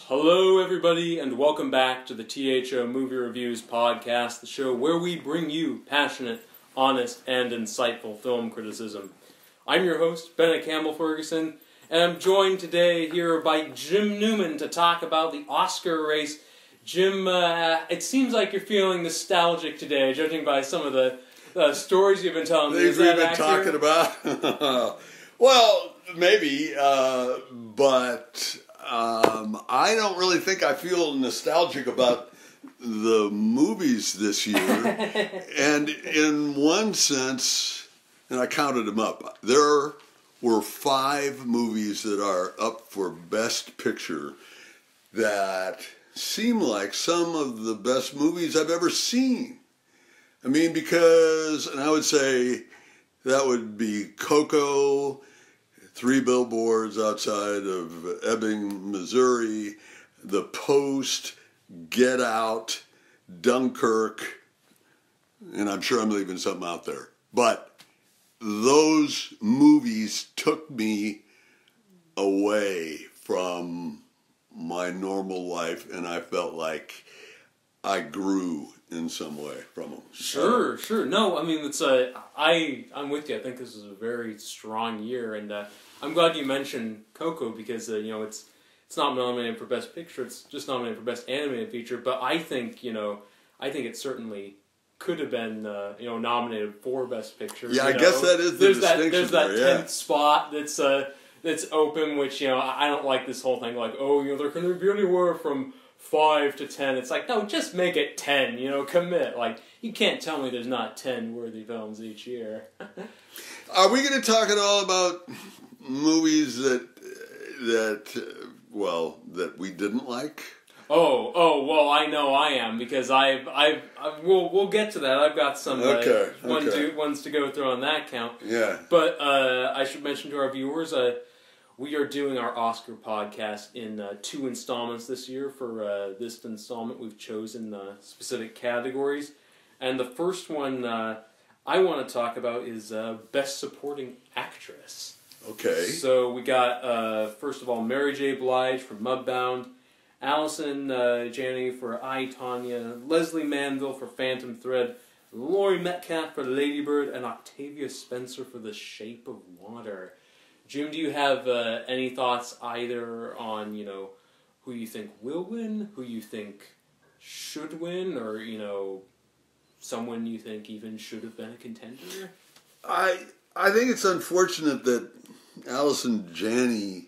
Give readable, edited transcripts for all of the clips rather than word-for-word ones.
Hello everybody and welcome back to the T.H.O. Movie Reviews podcast, the show where we bring you passionate, honest, and insightful film criticism. I'm your host, Bennett Campbell Ferguson, and I'm joined today here by Jim Newman to talk about the Oscar race. Jim, it seems like you're feeling nostalgic today, judging by some of the stories you've been telling me. Things we've been talking about? Well, maybe, but I don't really think I feel nostalgic about the movies this year. And in one sense, and I counted them up, there were 5 movies that are up for Best Picture that seem like some of the best movies I've ever seen. I mean, because, and I would say that would be Coco, 3 Billboards Outside of Ebbing, Missouri, The Post, Get Out, Dunkirk, and I'm sure I'm leaving something out there. But those movies took me away from my normal life, and I felt like I grew in some way from them. Sure. No, I mean, I'm with you. I think this is a very strong year, and I'm glad you mentioned Coco because it's not nominated for Best Picture. It's just nominated for Best Animated Feature. But I think it certainly could have been nominated for Best Picture. Yeah, I guess that is the distinction. There's that 10th spot that's open, which I don't like this whole thing like there can be anywhere from 5 to 10. It's like, no, just make it 10, commit. Like, you can't tell me there's not 10 worthy films each year. Are we going to talk at all about movies that we didn't like? Well, I know I am, because we'll get to that. I've got some ones to go through on that count. Yeah. But I should mention to our viewers, we are doing our Oscar podcast in 2 installments this year. For this installment, we've chosen specific categories. And the first one I want to talk about is Best Supporting Actress. Okay. So we got, first of all, Mary J. Blige for Mudbound, Allison Janney for I, Tonya, Leslie Manville for Phantom Thread, Laurie Metcalf for Lady Bird, and Octavia Spencer for The Shape of Water. Jim, do you have any thoughts either on, who you think will win, who you think should win, or, someone you think even should have been a contender? I think it's unfortunate that Allison Janney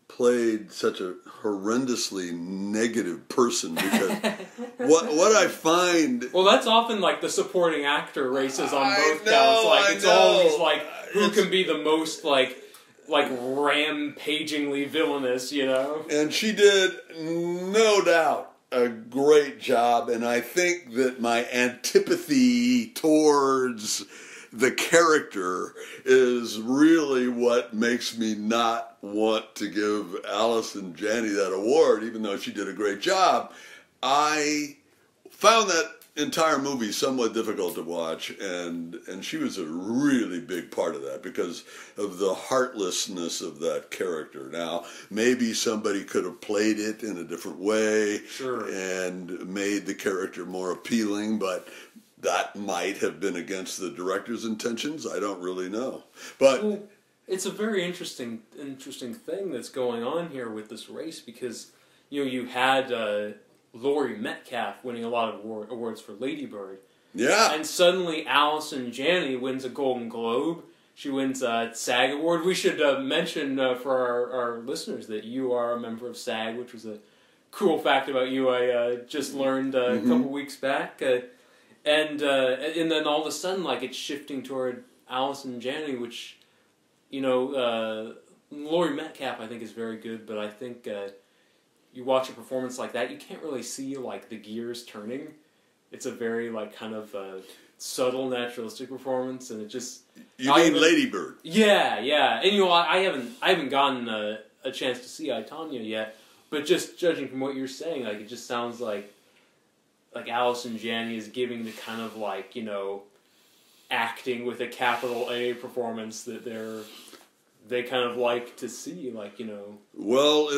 played such a horrendously negative person, because what I find... Well, that's often like the supporting actor races on both counts. Like, it's always like, who can be the most like rampagingly villainous, And she did, no doubt, a great job, and I think that my antipathy towards the character is really what makes me not want to give Allison Janney that award, even though she did a great job. I found that entire movie somewhat difficult to watch, and she was a really big part of that because of the heartlessness of that character. Now, maybe somebody could have played it in a different way, sure, and made the character more appealing, but that might have been against the director's intentions. I don't really know. But well, it's a very interesting thing that's going on here with this race, because you had Laurie Metcalf winning a lot of awards for Lady Bird. Yeah. And suddenly Allison Janney wins a Golden Globe. She wins a SAG award. We should mention for our listeners that you are a member of SAG, which was a cool fact about you I just learned a couple weeks back. And then all of a sudden, like, it's shifting toward Allison Janney, which, Laurie Metcalf I think is very good, but I think you watch a performance like that, you can't really see, like, the gears turning. It's a very, like, kind of subtle, naturalistic performance, and it just... You mean Lady Bird? Yeah. And, I haven't gotten a chance to see I, Tonya yet, but just judging from what you're saying, like, it just sounds like Allison Janney is giving the kind of, like, acting with a capital A performance that they kind of like to see, like, Well,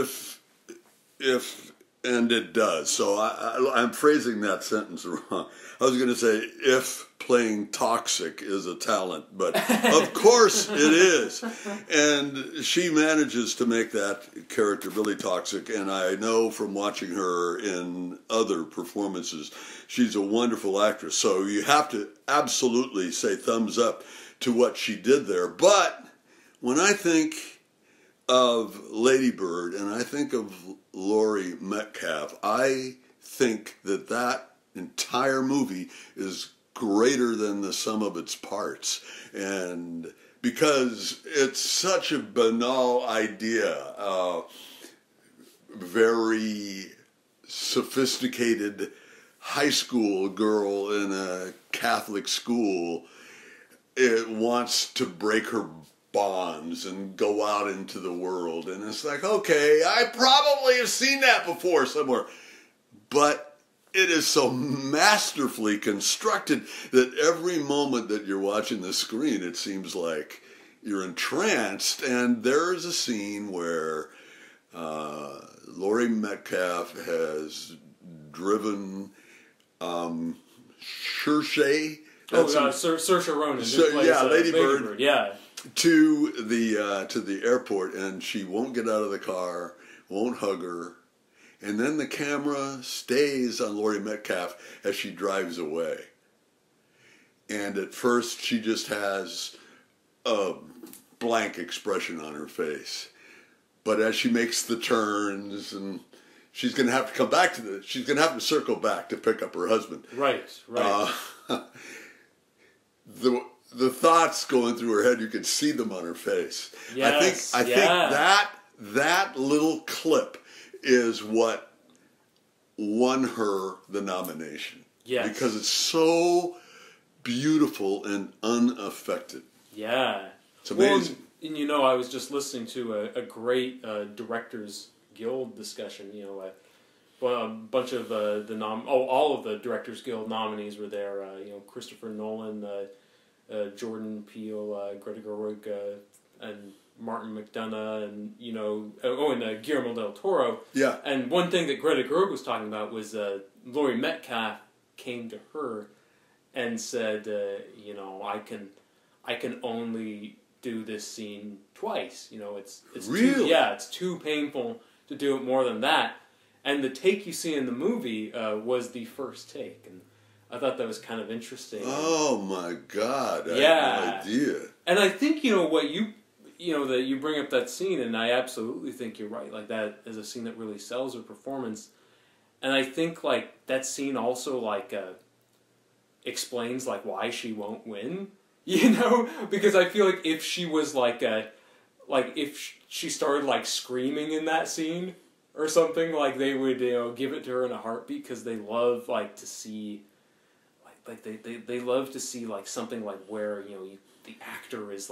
and it does. So I'm phrasing that sentence wrong. I was going to say, if playing toxic is a talent, but of course it is. And she manages to make that character really toxic, and I know from watching her in other performances, she's a wonderful actress. So you have to absolutely say thumbs up to what she did there. But when I think of Lady Bird and I think of Laurie Metcalf, I think that entire movie is greater than the sum of its parts. And because it's such a banal idea, very sophisticated high school girl in a Catholic school, it wants to break her bonds and go out into the world. And it's like, okay, I probably have seen that before somewhere. But it is so masterfully constructed that every moment that you're watching the screen, it seems like you're entranced. And there's a scene where Laurie Metcalf has driven Saoirse. Saoirse Ronan. Lady Bird. Yeah. To the airport, and she won't get out of the car, won't hug her, and then the camera stays on Laurie Metcalf as she drives away. And at first, she just has a blank expression on her face, but as she makes the turns, and she's going to have to come back she's going to have to circle back to pick up her husband. Right. The thoughts going through her head, you can see them on her face. Yes, I think that little clip is what won her the nomination. Yes. Because it's so beautiful and unaffected. Yeah. It's amazing. Well, and I was just listening to a great Directors Guild discussion. A bunch of all of the Directors Guild nominees were there. Christopher Nolan, Jordan Peele, Greta Gerwig, and Martin McDonagh, and and Guillermo del Toro. Yeah. And one thing that Greta Gerwig was talking about was Laurie Metcalf came to her and said, I can only do this scene twice. It's really? It's too painful to do it more than that. And the take you see in the movie was the first take, and I thought that was kind of interesting. Oh my God! I had no idea. And I think what that you bring up that scene, and I absolutely think you're right. Like, that is a scene that really sells her performance, and I think like that scene also explains why she won't win. Because I feel like if she was if she started screaming in that scene or something, they would give it to her in a heartbeat, because they love to see. They love to see something where the actor is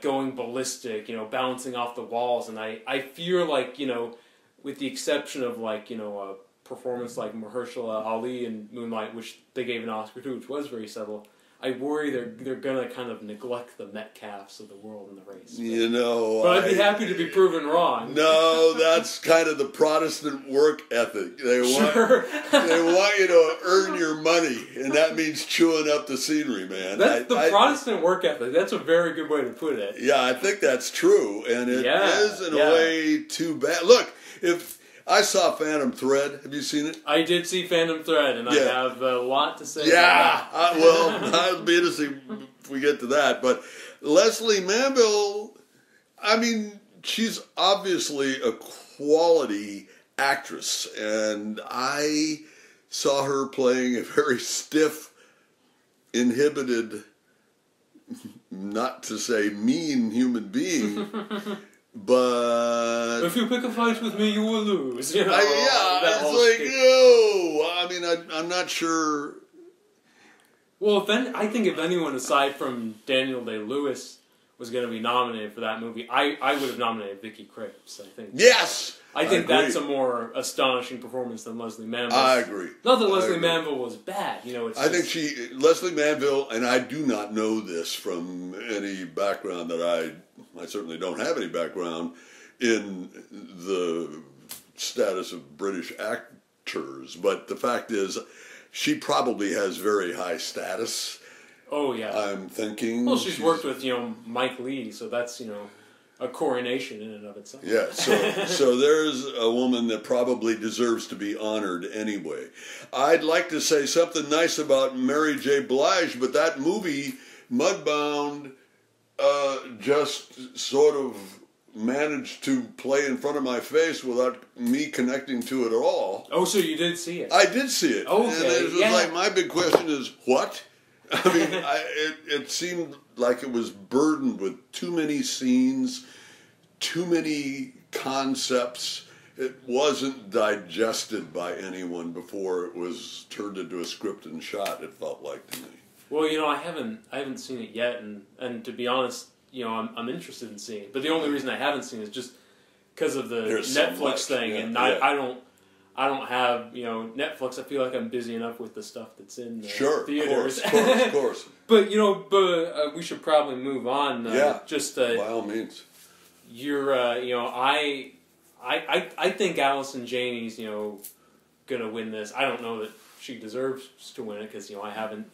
going ballistic, bouncing off the walls, and I fear with the exception of a performance like Mahershala Ali in Moonlight, which they gave an Oscar to, which was very subtle, I worry they're gonna kind of neglect the Metcalfs of the world in the race. But I'd be happy to be proven wrong. No, that's kind of the Protestant work ethic. They want you to earn your money, and that means chewing up the scenery, man. That's the Protestant work ethic. That's a very good way to put it. Yeah, I think that's true, and it is in a way too bad. Look, if I saw Phantom Thread. Have you seen it? I did see Phantom Thread, and I have a lot to say about that. Well, I'll be interested if we get to that. But Leslie Manville, I mean, she's obviously a quality actress, and I saw her playing a very stiff, inhibited, not to say mean human being. But if you pick a fight with me, you will lose. it's I mean, I'm not sure. Well, I think if anyone aside from Daniel Day-Lewis was going to be nominated for that movie, I would have nominated Vicky Krieps. I think. Yes, I think that's a more astonishing performance than Leslie Manville. I agree. Not that Leslie Manville was bad, I think Leslie Manville, and I do not know this from any background that I certainly don't have any background in the status of British actors, but the fact is, she probably has very high status. Oh yeah, I'm thinking. Well, she's worked with Mike Lee, so that's a coronation in and of itself. Yeah, so there's a woman that probably deserves to be honored anyway. I'd like to say something nice about Mary J. Blige, but that movie, Mudbound, just sort of managed to play in front of my face without me connecting to it at all. Oh, so you did see it? I did see it. Okay, and it was like, my big question is, what? I mean, it seemed like it was burdened with too many scenes, too many concepts. It wasn't digested by anyone before it was turned into a script and shot, it felt like to me. Well, I haven't seen it yet, and to be honest, I'm interested in seeing it. But the only reason I haven't seen it is just because of the Netflix thing, and I don't have Netflix. I feel like I'm busy enough with the stuff that's in theaters. Of course. But we should probably move on. Just by all means. You're I think Allison Janney's gonna win this. I don't know that she deserves to win it because I haven't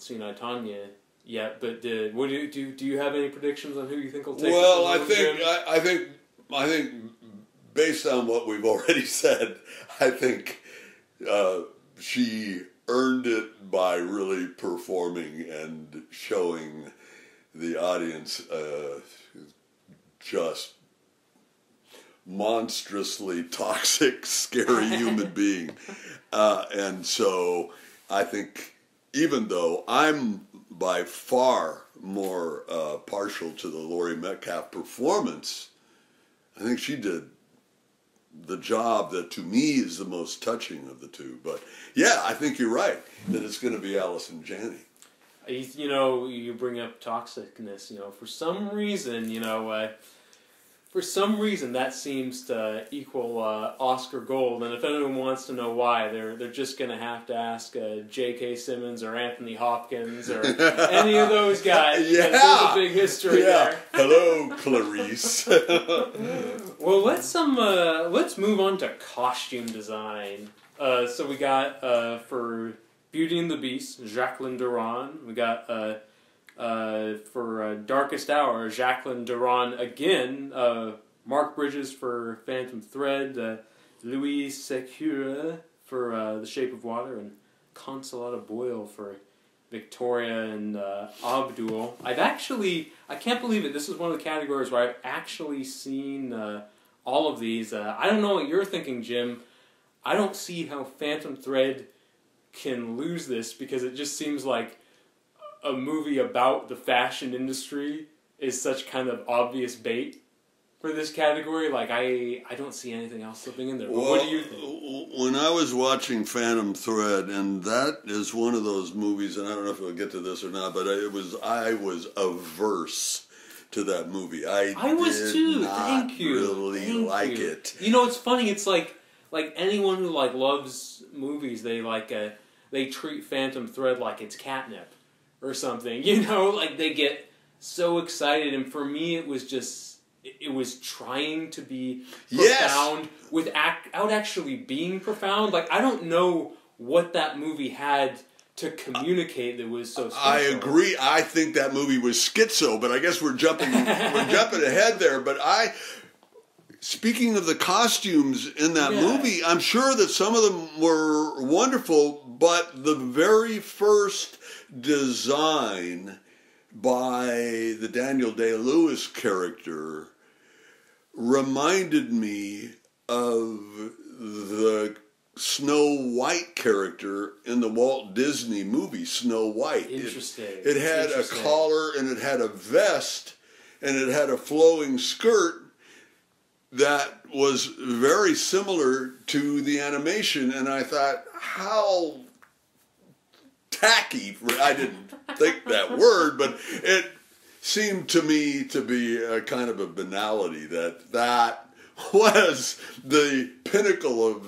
seen I, Tonya yet. But do you have any predictions on who you think will take? Well, I think based on what we've already said, I think she earned it by really performing and showing the audience just monstrously toxic, scary human being. And so I think, even though I'm by far more partial to the Laurie Metcalf performance, I think she did the job that to me is the most touching of the two. But yeah, I think you're right that it's going to be Allison Janney. You bring up toxicness. For some reason, that seems to equal Oscar gold. And if anyone wants to know why, they're just going to have to ask J.K. Simmons or Anthony Hopkins or any of those guys. Yeah, there's a big history there. Hello, Clarice. Well, let's move on to costume design. So we got for Beauty and the Beast, Jacqueline Duran. We got for Darkest Hour, Jacqueline Duran again. Mark Bridges for Phantom Thread. Louise Secura for The Shape of Water, and Consolata Boyle for Victoria and Abdul. I can't believe it. This is one of the categories where I've actually seen all of these. I don't know what you're thinking, Jim. I don't see how Phantom Thread can lose this because it just seems like a movie about the fashion industry is such kind of obvious bait for this category. Like, I don't see anything else slipping in there. But what do you think? When I was watching Phantom Thread, and that is one of those movies, and I don't know if we'll get to this or not, but I was averse to that movie. I was too. Thank you. Really like it. It's funny. It's like anyone who loves movies, they treat Phantom Thread like it's catnip or something. They get so excited, and for me, it was trying to be profound without actually being profound. I don't know what that movie had to communicate that was so special. I agree. I think that movie was schizo, but I guess we're jumping ahead there. But speaking of the costumes in that movie, I'm sure that some of them were wonderful, but the very first design by the Daniel Day-Lewis character reminded me of the Snow White character in the Walt Disney movie Snow White. Interesting. It had a collar and it had a vest and it had a flowing skirt that was very similar to the animation, and I thought, how tacky, I didn't think that word, but it seemed to me to be a kind of a banality that was the pinnacle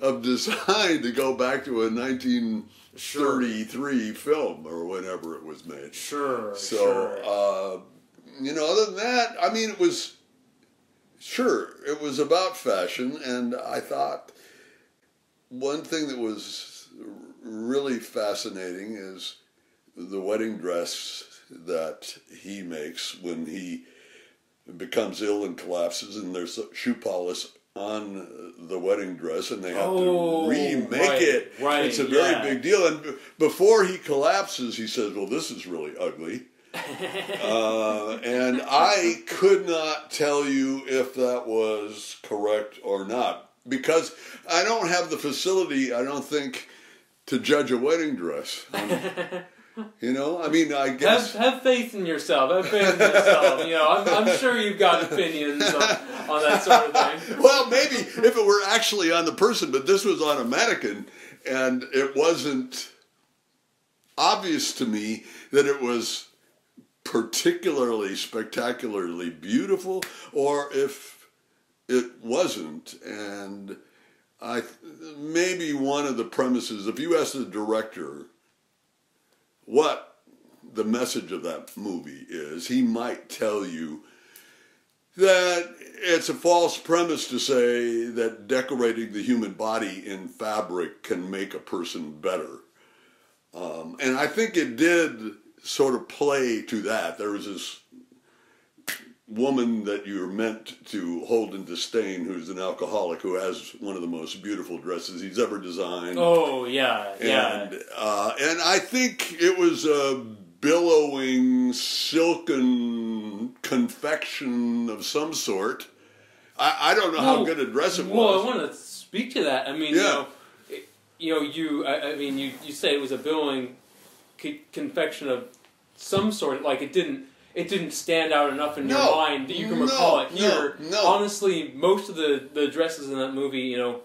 of design to go back to a 1933 film or whenever it was made. Sure. So, other than that, I mean, it Sure, it was about fashion, and I thought one thing that was really fascinating is the wedding dress that he makes when he becomes ill and collapses, and there's shoe polish on the wedding dress, and they have to remake it. Right, it's a very big deal. And before he collapses, he says, "Well, this is really ugly." And I could not tell you if that was correct or not, because I don't have the facility, I don't think, to judge a wedding dress. You know, I mean, I guess... Have faith in yourself. Have faith in yourself. You know, I'm sure you've got opinions on that sort of thing. Well, maybe if it were actually on the person, but this was on a mannequin, and it wasn't obvious to me that it was particularly spectacularly beautiful, or if it wasn't. And maybe one of the premises, if you ask the director what the message of that movie is, he might tell you that it's a false premise to say that decorating the human body in fabric can make a person better. And I think it did sort of play to that. There was this woman that you're meant to hold in disdain who's an alcoholic who has one of the most beautiful dresses he's ever designed. Oh, yeah, yeah. And I think it was a billowing, silken confection of some sort. I don't know how good a dress it was. Well, I want to speak to that. I mean, you say it was a billowing confection of some sort. Like it didn't stand out enough in your mind that you can recall it here. No. Honestly, most of the dresses in that movie, you know,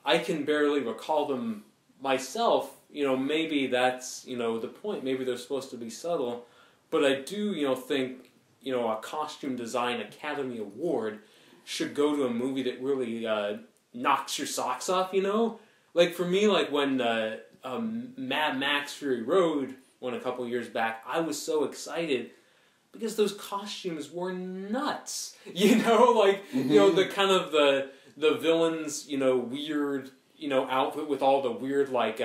I can barely recall them myself. You know, maybe that's, you know, the point. Maybe they're supposed to be subtle. But I do, you know, think, you know, a Costume Design Academy Award should go to a movie that really knocks your socks off, you know? Like, for me, like, when Mad Max Fury Road went a couple years back, I was so excited because those costumes were nuts. You know, like, you know, the kind of the villain's, you know, weird, you know, outfit with all the weird, like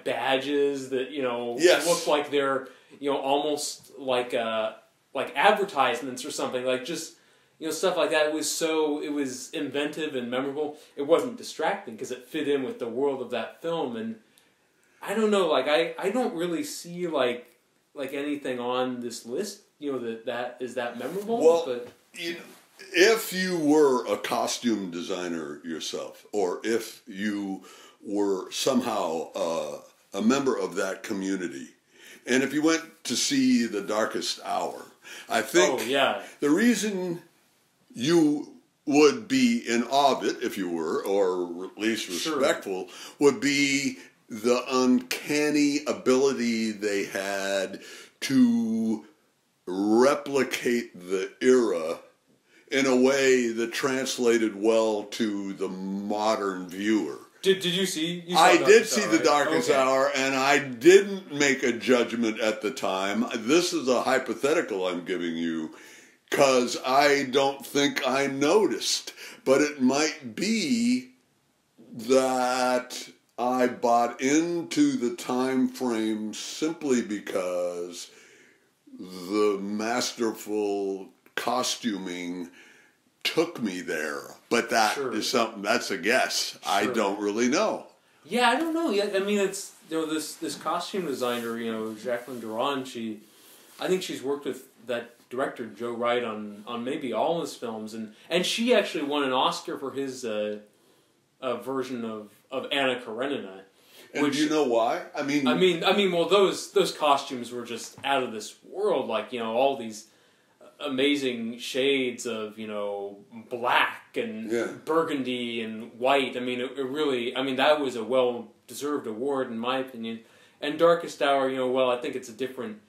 badges that, you know, look like they're, you know, almost like advertisements or something. Like, just, you know, stuff like that. It was inventive and memorable. It wasn't distracting because it fit in with the world of that film. And I don't know, like, I don't really see, like anything on this list, you know, that is that memorable. Well, but you know, if you were a costume designer yourself, or if you were somehow a member of that community, and if you went to see The Darkest Hour, I think the reason you would be in awe of it, if you were, or at least respectful, would be the uncanny ability they had to replicate the era in a way that translated well to the modern viewer. Did you see? I did see The Darkest Hour, and I didn't make a judgment at the time. This is a hypothetical I'm giving you, because I don't think I noticed. But it might be that I bought into the time frame simply because the masterful costuming took me there. But that is something, that's a guess. I don't really know. Yeah, I don't know. Yeah, I mean, it's, you know, this costume designer, you know, Jacqueline Duran, I think she's worked with that director Joe Wright on maybe all his films, and she actually won an Oscar for his version of Anna Karenina. And do you know why? I mean, well, those costumes were just out of this world. Like, you know, all these amazing shades of, you know, black and burgundy and white. I mean, it really, I mean, that was a well-deserved award in my opinion. And Darkest Hour, you know, well, I think it's a different,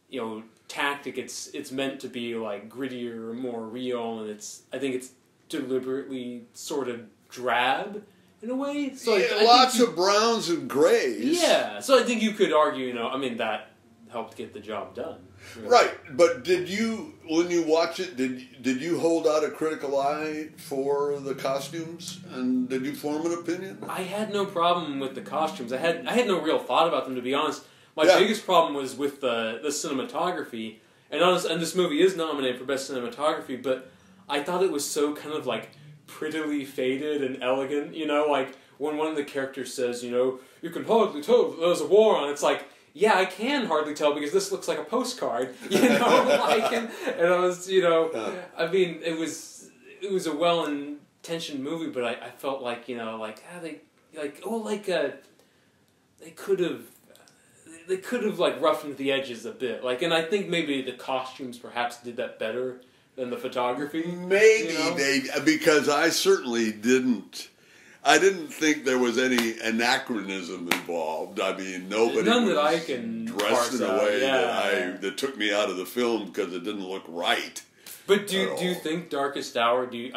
you know, tactic. It's meant to be like grittier, more real, and I think it's deliberately sort of drab in a way. So lots of browns and grays. Yeah, so I think you could argue, you know, I mean, that helped get the job done. Really. Right, but did you, when you watch it, did you hold out a critical eye for the costumes, and did you form an opinion? I had no problem with the costumes. I had no real thought about them, to be honest. My Yeah. biggest problem was with the cinematography, and this movie is nominated for Best Cinematography, but I thought it was so kind of like prettily faded and elegant, you know, like when one of the characters says, you know, you can hardly tell that there's a war on, it's like, yeah, I can hardly tell because this looks like a postcard, you know, like, and I was, you know, I mean, it was a well-intentioned movie, but I felt like, you know, like, they could have like roughened the edges a bit, like, and I think maybe the costumes perhaps did that better than the photography. Maybe, you know? because I certainly didn't. I didn't think there was any anachronism involved. I mean, nobody None was that I can dressed in a parse out. way Yeah. that took me out of the film because it didn't look right. But do you think Darkest Hour? Do you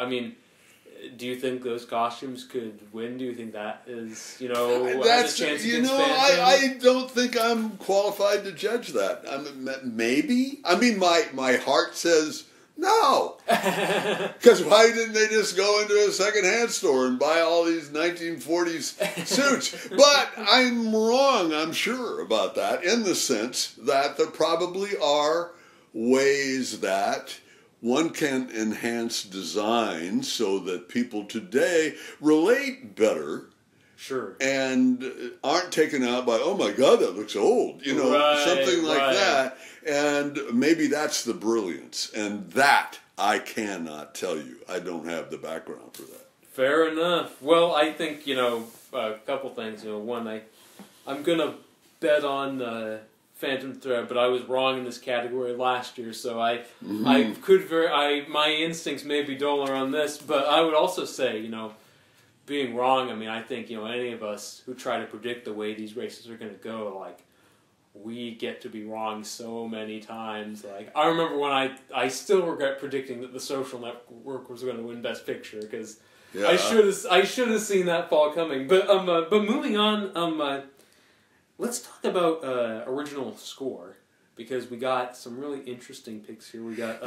think those costumes could win? Do you think that is, you know, has a chance against Phantom? I don't think I'm qualified to judge that. I mean, maybe. I mean, my heart says no. Because why didn't they just go into a secondhand store and buy all these 1940s suits? But I'm wrong, I'm sure, about that, in the sense that there probably are ways that one can enhance design so that people today relate better. Sure. And aren't taken out by, oh my God, that looks old. You know, Right, something like right. that. And maybe that's the brilliance. And that I cannot tell you. I don't have the background for that. Fair enough. Well, I think, you know, a couple things. You know, one, I'm going to bet on Phantom Thread, but I was wrong in this category last year, so my instincts may be duller on this, but I would also say, you know, being wrong, I mean, I think, you know, any of us who try to predict the way these races are going to go, like, we get to be wrong so many times. Like, I remember when I still regret predicting that The Social Network was going to win Best Picture, because I should have seen that fall coming. But moving on, let's talk about original score, because we got some really interesting picks here. We got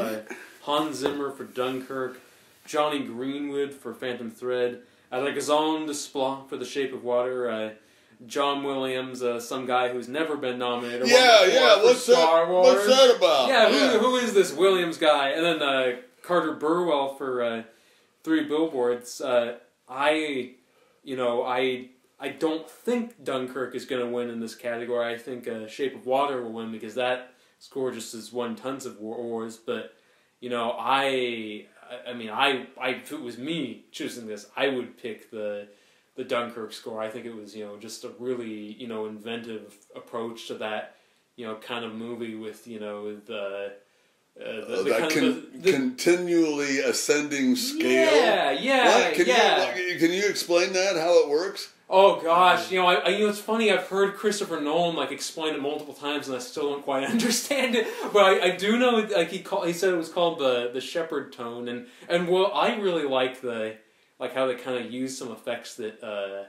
Hans Zimmer for Dunkirk, Johnny Greenwood for Phantom Thread, Alexandre Desplat for The Shape of Water, John Williams, some guy who's never been nominated. What's Star Wars. What's that about? Yeah, who is this Williams guy? And then Carter Burwell for Three Billboards. I don't think Dunkirk is going to win in this category. I think Shape of Water will win because that score just has won tons of wars. But, you know, if it was me choosing this, I would pick the Dunkirk score. I think it was, you know, just a really, you know, inventive approach to that, you know, kind of movie with, you know, the continually ascending scale. Can you explain that, how it works? Oh gosh, you know, it's funny. I've heard Christopher Nolan like explain it multiple times, and I still don't quite understand it. But I do know, like he said it was called the Shepherd tone, and well, I really like how they kind of use some effects that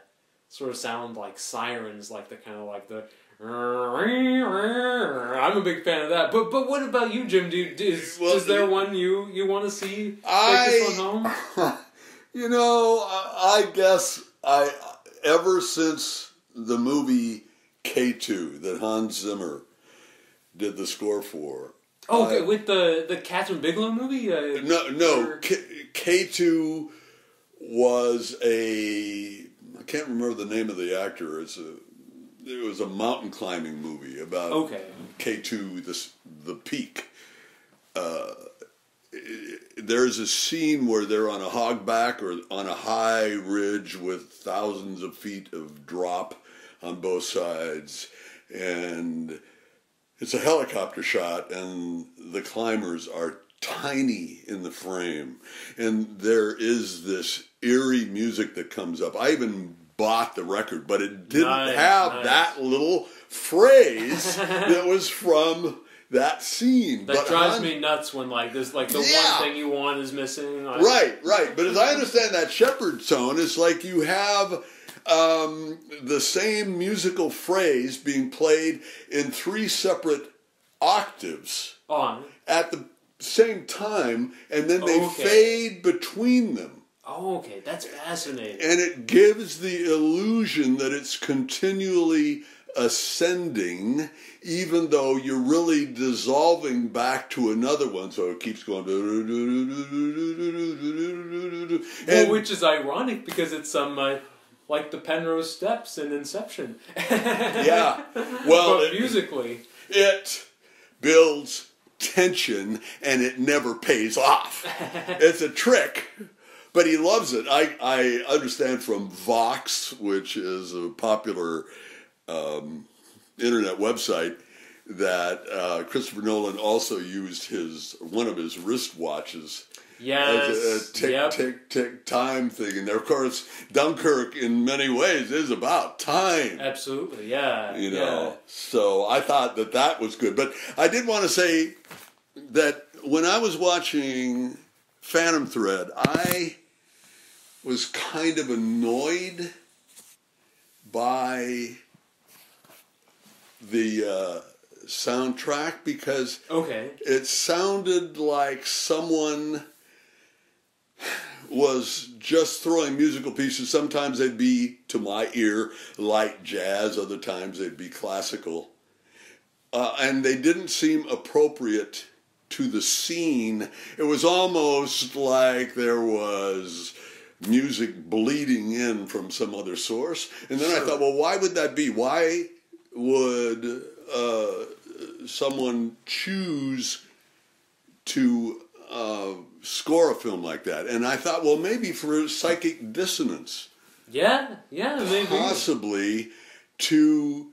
sort of sound like sirens, like the kind of like the. I'm a big fan of that. But what about you, Jim? Is there one you want to see take this one home? You know, I guess ever since the movie K2 that Hans Zimmer did the score for. Oh, with the Catherine Bigelow movie? No. K2 was I can't remember the name of the actor. It was a mountain climbing movie about K2, the peak. There's a scene where they're on a hogback or on a high ridge with thousands of feet of drop on both sides, and it's a helicopter shot, and the climbers are tiny in the frame, and there is this eerie music that comes up. I even bought the record, but it didn't have that little phrase that was from that scene. That drives me nuts when there's one thing you want is missing. Right. But as I understand that Shepherd tone, it's like you have the same musical phrase being played in three separate octaves On. at the same time, and then they Okay. fade between them. Oh, okay, that's fascinating. And it gives the illusion that it's continually ascending, even though you're really dissolving back to another one. So it keeps going. Well, which is ironic because it's like the Penrose Steps in Inception. Yeah. Well, but musically, it builds tension and it never pays off. It's a trick. But he loves it. I understand from Vox, which is a popular internet website, that Christopher Nolan also used one of his wristwatches as a tick time thing. And there, of course, Dunkirk in many ways is about time. Absolutely, yeah. You know, so I thought that was good. But I did want to say that when I was watching Phantom Thread, I was kind of annoyed by the soundtrack because it sounded like someone was just throwing musical pieces. Sometimes they'd be, to my ear, light jazz. Other times they'd be classical. And they didn't seem appropriate to the scene. It was almost like there was music bleeding in from some other source. And then I thought, well, why would that be? Why would someone choose to score a film like that? And I thought, well, maybe for psychic dissonance. Yeah, maybe. Possibly to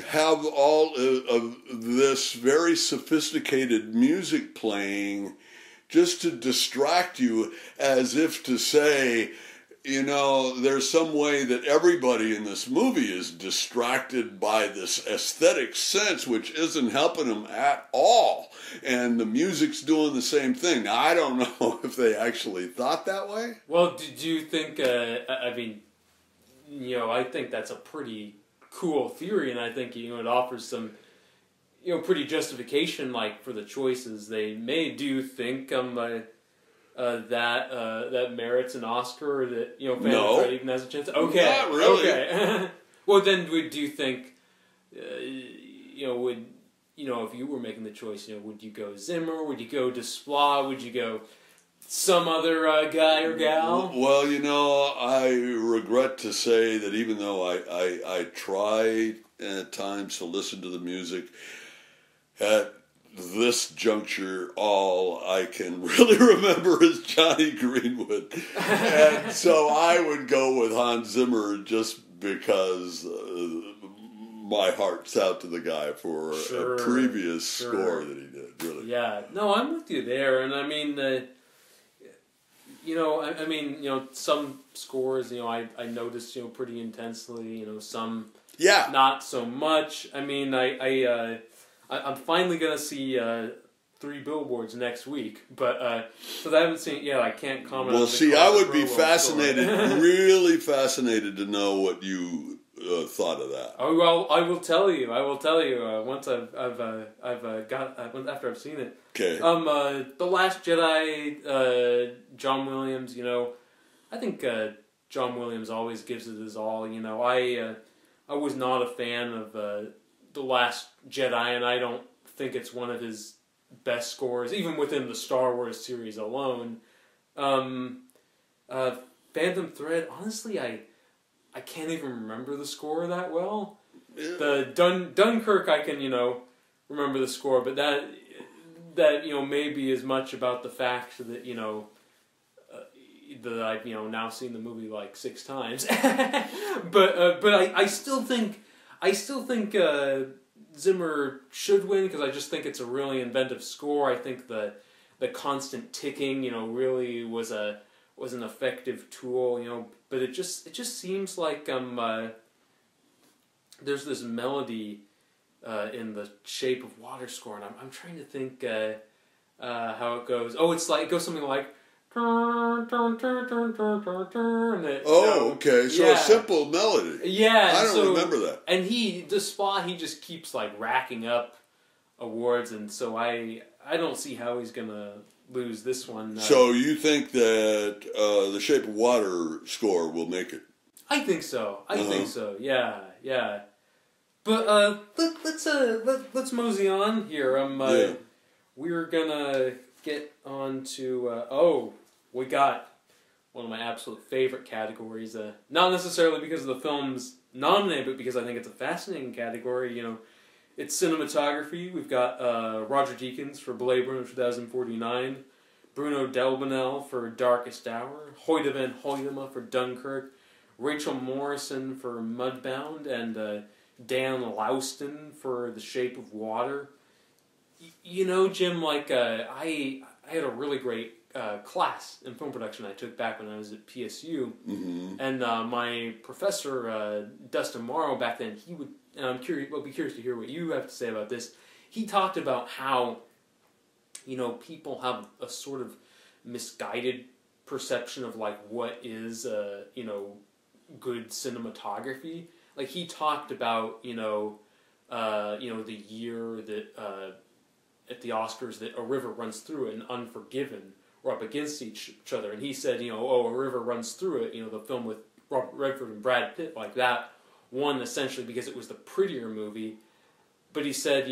have all of this very sophisticated music playing just to distract you, as if to say, you know, there's some way that everybody in this movie is distracted by this aesthetic sense, which isn't helping them at all. And the music's doing the same thing. Now, I don't know if they actually thought that way. Well, did you think, I mean, you know, I think that's a pretty cool theory, and I think, you know, it offers some, you know, pretty justification, like, for the choices they made. Do you think that merits an Oscar, or that, you know, Phantom Thread even has a chance? Okay, not really. Okay. Well, then, do you think, you know, if you were making the choice, you know, would you go Zimmer? Would you go Desplat? Would you go some other guy or gal? Well, you know, I regret to say that even though I try at times to listen to the music, at this juncture, all I can really remember is Johnny Greenwood. And so I would go with Hans Zimmer just because my heart's out to the guy for a previous score that he did, really. Yeah, no, I'm with you there. And I mean, you know, I mean, you know, some scores, you know, I noticed, you know, pretty intensely, you know, some not so much. I mean, I'm finally going to see 3 Billboards next week, but so I haven't seen it yet. I can't comment on the see, I would be Crowell fascinated, story. really fascinated to know what you thought of that. Oh, well, I will tell you. Once after I've seen it. Okay. The Last Jedi, John Williams. You know, I think John Williams always gives it his all. You know, I was not a fan of The Last Jedi, and I don't think it's one of his best scores, even within the Star Wars series alone. Phantom Thread, honestly, I can't even remember the score that well. Yeah. The Dunkirk, I can, you know, remember the score, but that you know, maybe as much about the fact that, you know, that I've, you know, now seen the movie like 6 times. but I still think Zimmer should win, because I just think it's a really inventive score. I think the constant ticking, you know, really was an effective tool, you know. But it just seems like there's this melody in the Shape of Water score, and I'm trying to think how it goes. Oh, it goes something like. Okay, so a simple melody. Yeah, I don't remember that. And Desplat, he just keeps like racking up awards, and so I don't see how he's gonna lose this one. So you think that The Shape of Water score will make it? I think so. I think so. Yeah, yeah. But let's mosey on here. We're gonna get on to we got one of my absolute favorite categories. Not necessarily because of the films nominated, but because I think it's a fascinating category. You know, it's cinematography. We've got Roger Deakins for Blade Runner 2049, Bruno Delbonnel for Darkest Hour, Hoyte van Hoytema for Dunkirk, Rachel Morrison for Mudbound, and Dan Lauston for The Shape of Water. You know, Jim, like I had a really great class in film production I took back when I was at PSU, and my professor Dustin Morrow back then, he would, and I'll be curious to hear what you have to say about this. He talked about how, you know, people have a sort of misguided perception of like what is you know, good cinematography. Like he talked about the year that at the Oscars that A River Runs Through It and Unforgiven were up against each other, and he said, A River Runs Through It, the film with Robert Redford and Brad Pitt, like that won essentially because it was the prettier movie. But he said,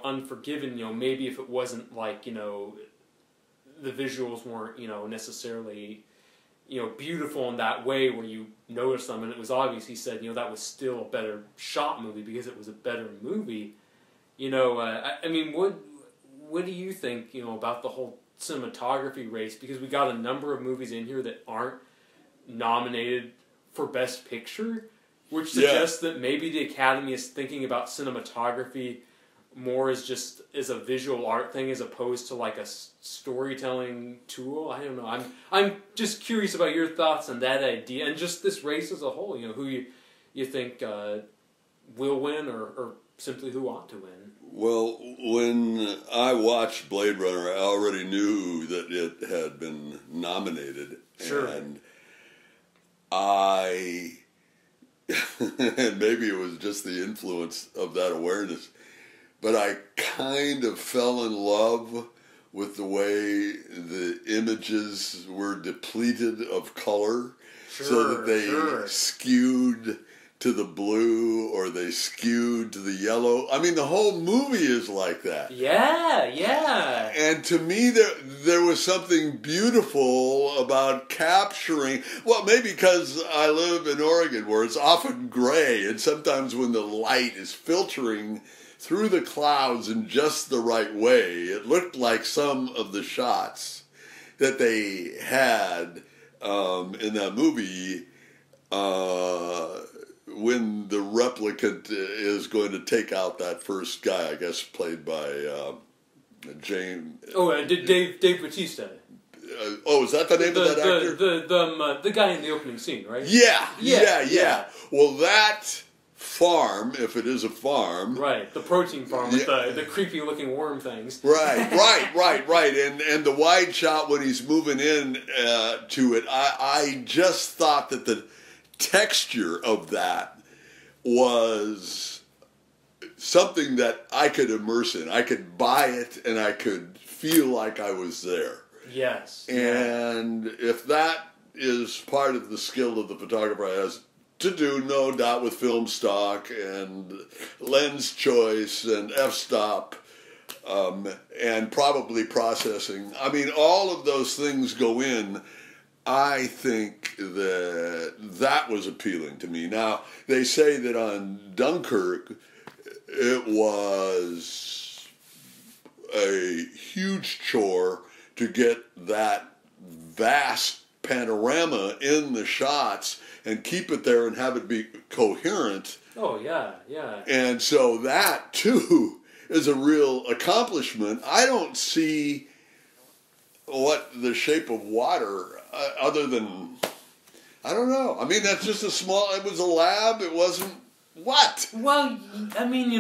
Unforgiven, maybe if it wasn't like, the visuals weren't, necessarily, beautiful in that way where you notice them and it was obvious, he said, that was still a better shot movie because it was a better movie. I mean, what do you think, about the whole cinematography race? Because we got a number of movies in here that aren't nominated for Best Picture, which suggests that maybe the Academy is thinking about cinematography more as just as a visual art thing as opposed to like a storytelling tool. I don't know. I'm just curious about your thoughts on that idea and just this race as a whole. Who you think will win or simply who ought to win. Well, when I watched Blade Runner, I already knew that it had been nominated. Sure. And and maybe it was just the influence of that awareness, but I kind of fell in love with the way the images were depleted of color, so that they skewed to the blue or they skewed to the yellow. I mean, the whole movie is like that. Yeah, yeah. And to me, there was something beautiful about capturing, well, maybe because I live in Oregon where it's often gray, and sometimes when the light is filtering through the clouds in just the right way, it looked like some of the shots that they had in that movie when the replicant is going to take out that first guy, I guess played by James. Dave Bautista. Is that the name of that actor? The guy in the opening scene, right? Yeah. Well, that farm, if it is a farm, right? The protein farm with the creepy looking worm things. Right. And the wide shot when he's moving in to it, I just thought that the texture of that was something that I could immerse in. I could buy it and I could feel like I was there. Yes. And if that is part of the skill that the photographer has to do, no doubt, with film stock and lens choice and f-stop and probably processing, I mean, all of those things go in. I think that was appealing to me. Now, they say that on Dunkirk, it was a huge chore to get that vast panorama in the shots and keep it there and have it be coherent. Oh, yeah. And so that, too, is a real accomplishment. I don't see what The Shape of Water... other than, I don't know. I mean, that's just it was a lab. It wasn't, what? Well, I mean,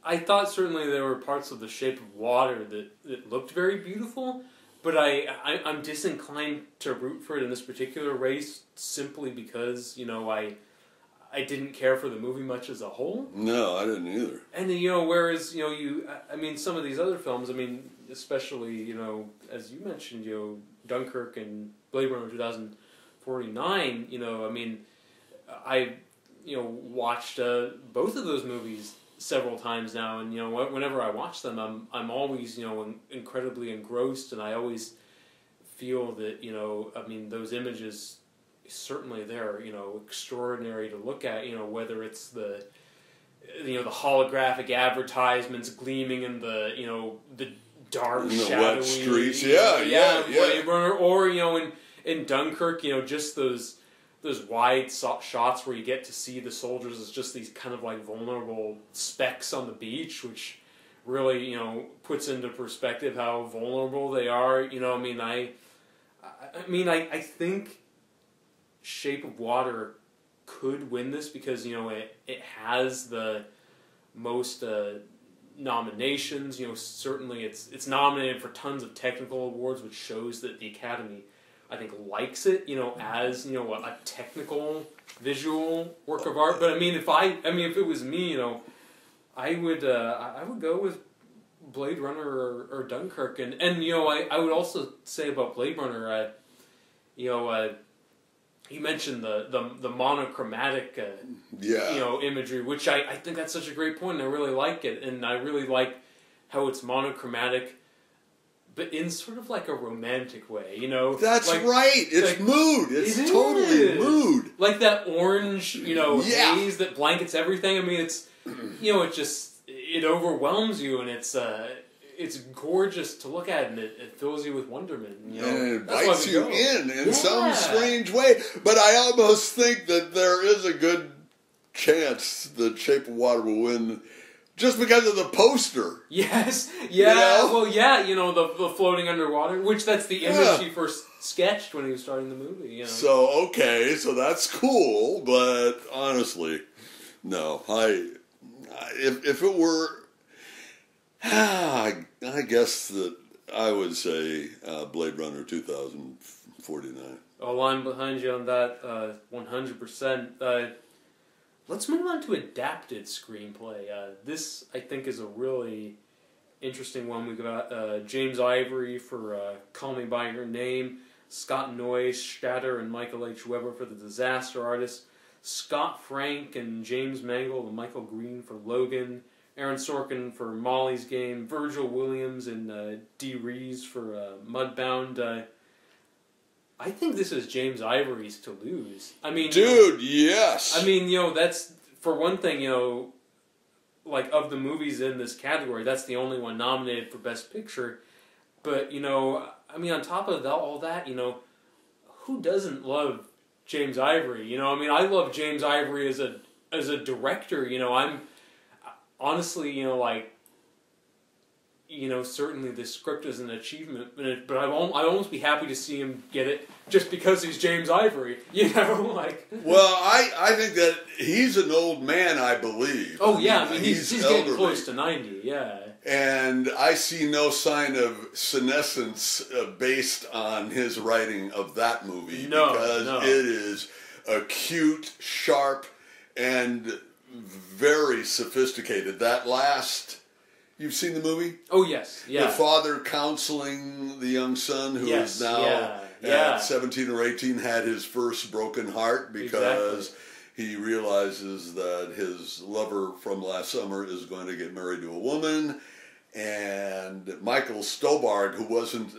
I thought certainly there were parts of The Shape of Water that looked very beautiful, but I'm disinclined to root for it in this particular race simply because, I didn't care for the movie much as a whole. No, I didn't either. And then, whereas, I mean, some of these other films, I mean, especially, as you mentioned, Dunkirk and Blade Runner 2049, I mean, I, watched both of those movies several times now, and, whenever I watch them, I'm always, incredibly engrossed, and I always feel that, I mean, those images, certainly they're, extraordinary to look at, whether it's the holographic advertisements gleaming in the dark, shadowy wet streets, yeah. Blade Runner, or in Dunkirk, just those wide shots where you get to see the soldiers as just these kind of like vulnerable specks on the beach, which really puts into perspective how vulnerable they are. I think Shape of Water could win this because it has the most nominations. Certainly it's nominated for tons of technical awards, which shows that the Academy, I think, likes it. As a technical visual work of art. But if it was me, I would go with Blade Runner or Dunkirk, and I would also say about Blade Runner, you mentioned the monochromatic imagery, which I think that's such a great point, and I really like it, and I really like how it's monochromatic, but in sort of like a romantic way, That's like, right. It's like, mood. It's totally mood. Like that orange, haze that blankets everything. I mean, it's it overwhelms you, and it's gorgeous to look at, and it fills you with wonderment. And it invites you in some strange way. But I almost think that there is a good chance that Shape of Water will win just because of the poster. Yes. Yeah. Well, yeah, the floating underwater, which that's the image he first sketched when he was starting the movie. So, okay, so that's cool, but honestly, no. If it were... I guess that I would say Blade Runner 2049. I'll line behind you on that 100%. Let's move on to adapted screenplay. This, I think, is a really interesting one. We got James Ivory for Call Me By Your Name, Scott Neustadter and Michael H. Weber for The Disaster Artist, Scott Frank and James Mangold and Michael Green for Logan, Aaron Sorkin for Molly's Game, Virgil Williams and Dee Rees for Mudbound. I think this is James Ivory's to lose. I mean, dude, yes. I mean, that's, for one thing, like, of the movies in this category, that's the only one nominated for Best Picture. But, I mean, on top of all that, who doesn't love James Ivory? I love James Ivory as a director. I'm honestly, certainly the script is an achievement, but I'd almost be happy to see him get it just because he's James Ivory, Well, I think that he's an old man, I believe. Oh, yeah, he's getting close to 90, yeah. And I see no sign of senescence based on his writing of that movie. Because it is acute, sharp, and very sophisticated. That last... You've seen the movie? Oh, yes. Yeah. The father counseling the young son who is now at 17 or 18 had his first broken heart because he realizes that his lover from last summer is going to get married to a woman. And Michael Stuhlbarg, who wasn't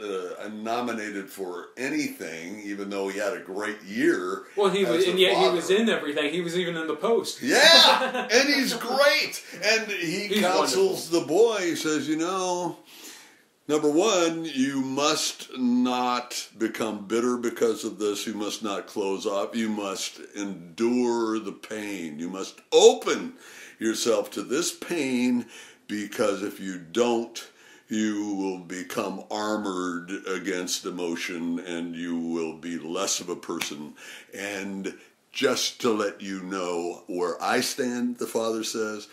nominated for anything, even though he had a great year. Well, he was in everything. He was even in The Post. Yeah, and he's great. And he's counsels the boy. He says, number one, you must not become bitter because of this. You must not close up. You must endure the pain. You must open yourself to this pain. Because if you don't, you will become armored against emotion and you will be less of a person. And just to let you know where I stand, the father says,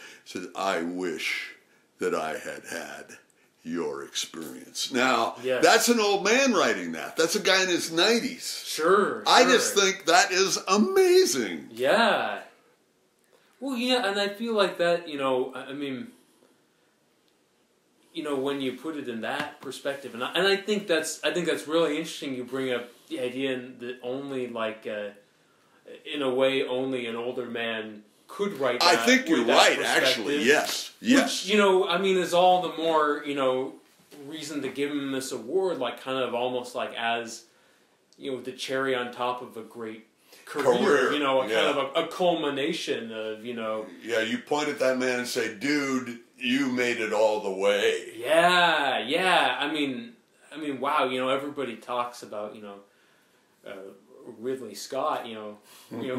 I wish that I had your experience. Now, that's an old man writing that. That's a guy in his 90s. Sure. I just think that is amazing. Yeah. Well, yeah, and I feel like that, you know, I mean, you know, when you put it in that perspective, and I think that's really interesting. You bring up the idea that only like, in a way, only an older man could write that. I think you're right, actually. Yes. Which, you know, I mean, is all the more, you know, reason to give him this award, like kind of almost like as, you know, the cherry on top of a great career. You know, kind of a culmination of, you know. Yeah, you point at that man and say, dude, you made it all the way. Yeah. I mean, wow, you know, everybody talks about, you know, Ridley Scott, you know,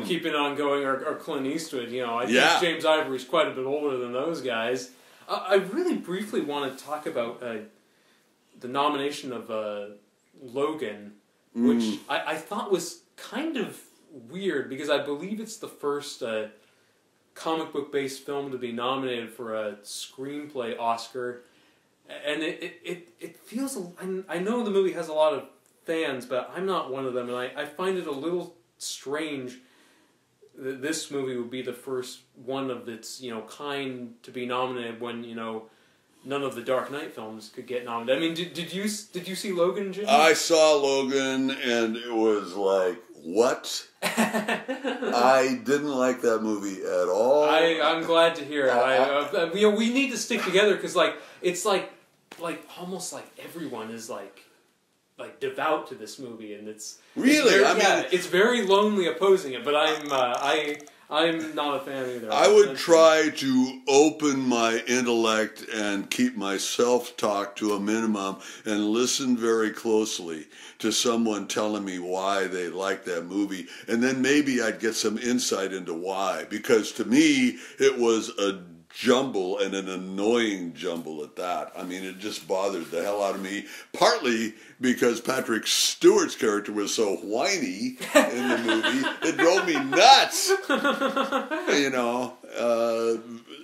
keeping on going, or Clint Eastwood, you know. I think James Ivory's quite a bit older than those guys. I really briefly want to talk about the nomination of Logan, which I thought was kind of weird, because I believe it's the first comic book based film to be nominated for a screenplay Oscar, and it feels. I know the movie has a lot of fans, but I'm not one of them, and I find it a little strange that this movie would be the first one of its, you know, kind to be nominated when, you know, none of the Dark Knight films could get nominated. I mean, did you see Logan, Jim? I saw Logan, and it was like, what? I didn't like that movie at all. I'm glad to hear it. You know, we need to stick together, because like it's like almost like everyone is like devout to this movie, and it's really. It's very lonely opposing it. But I'm not a fan either. I would try to open my intellect and keep my self-talk to a minimum and listen very closely to someone telling me why they like that movie. And then maybe I'd get some insight into why. Because to me, it was a jumble, and an annoying jumble at that. I mean, it just bothered the hell out of me, partly because Patrick Stewart's character was so whiny in the movie. It drove me nuts. You know,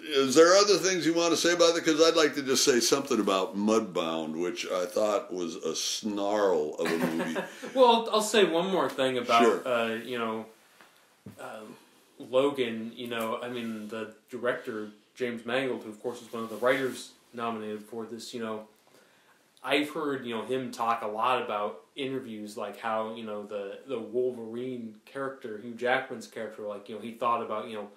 is there other things you want to say about it? Because I'd like to just say something about Mudbound, which I thought was a snarl of a movie. Well, I'll say one more thing about, sure. You know, Logan. You know, I mean, the director, James Mangold, who of course is one of the writers nominated for this, you know, I've heard, you know, him talk a lot about interviews, like how, you know, the Wolverine character, Hugh Jackman's character, like, you know, he thought about, you know,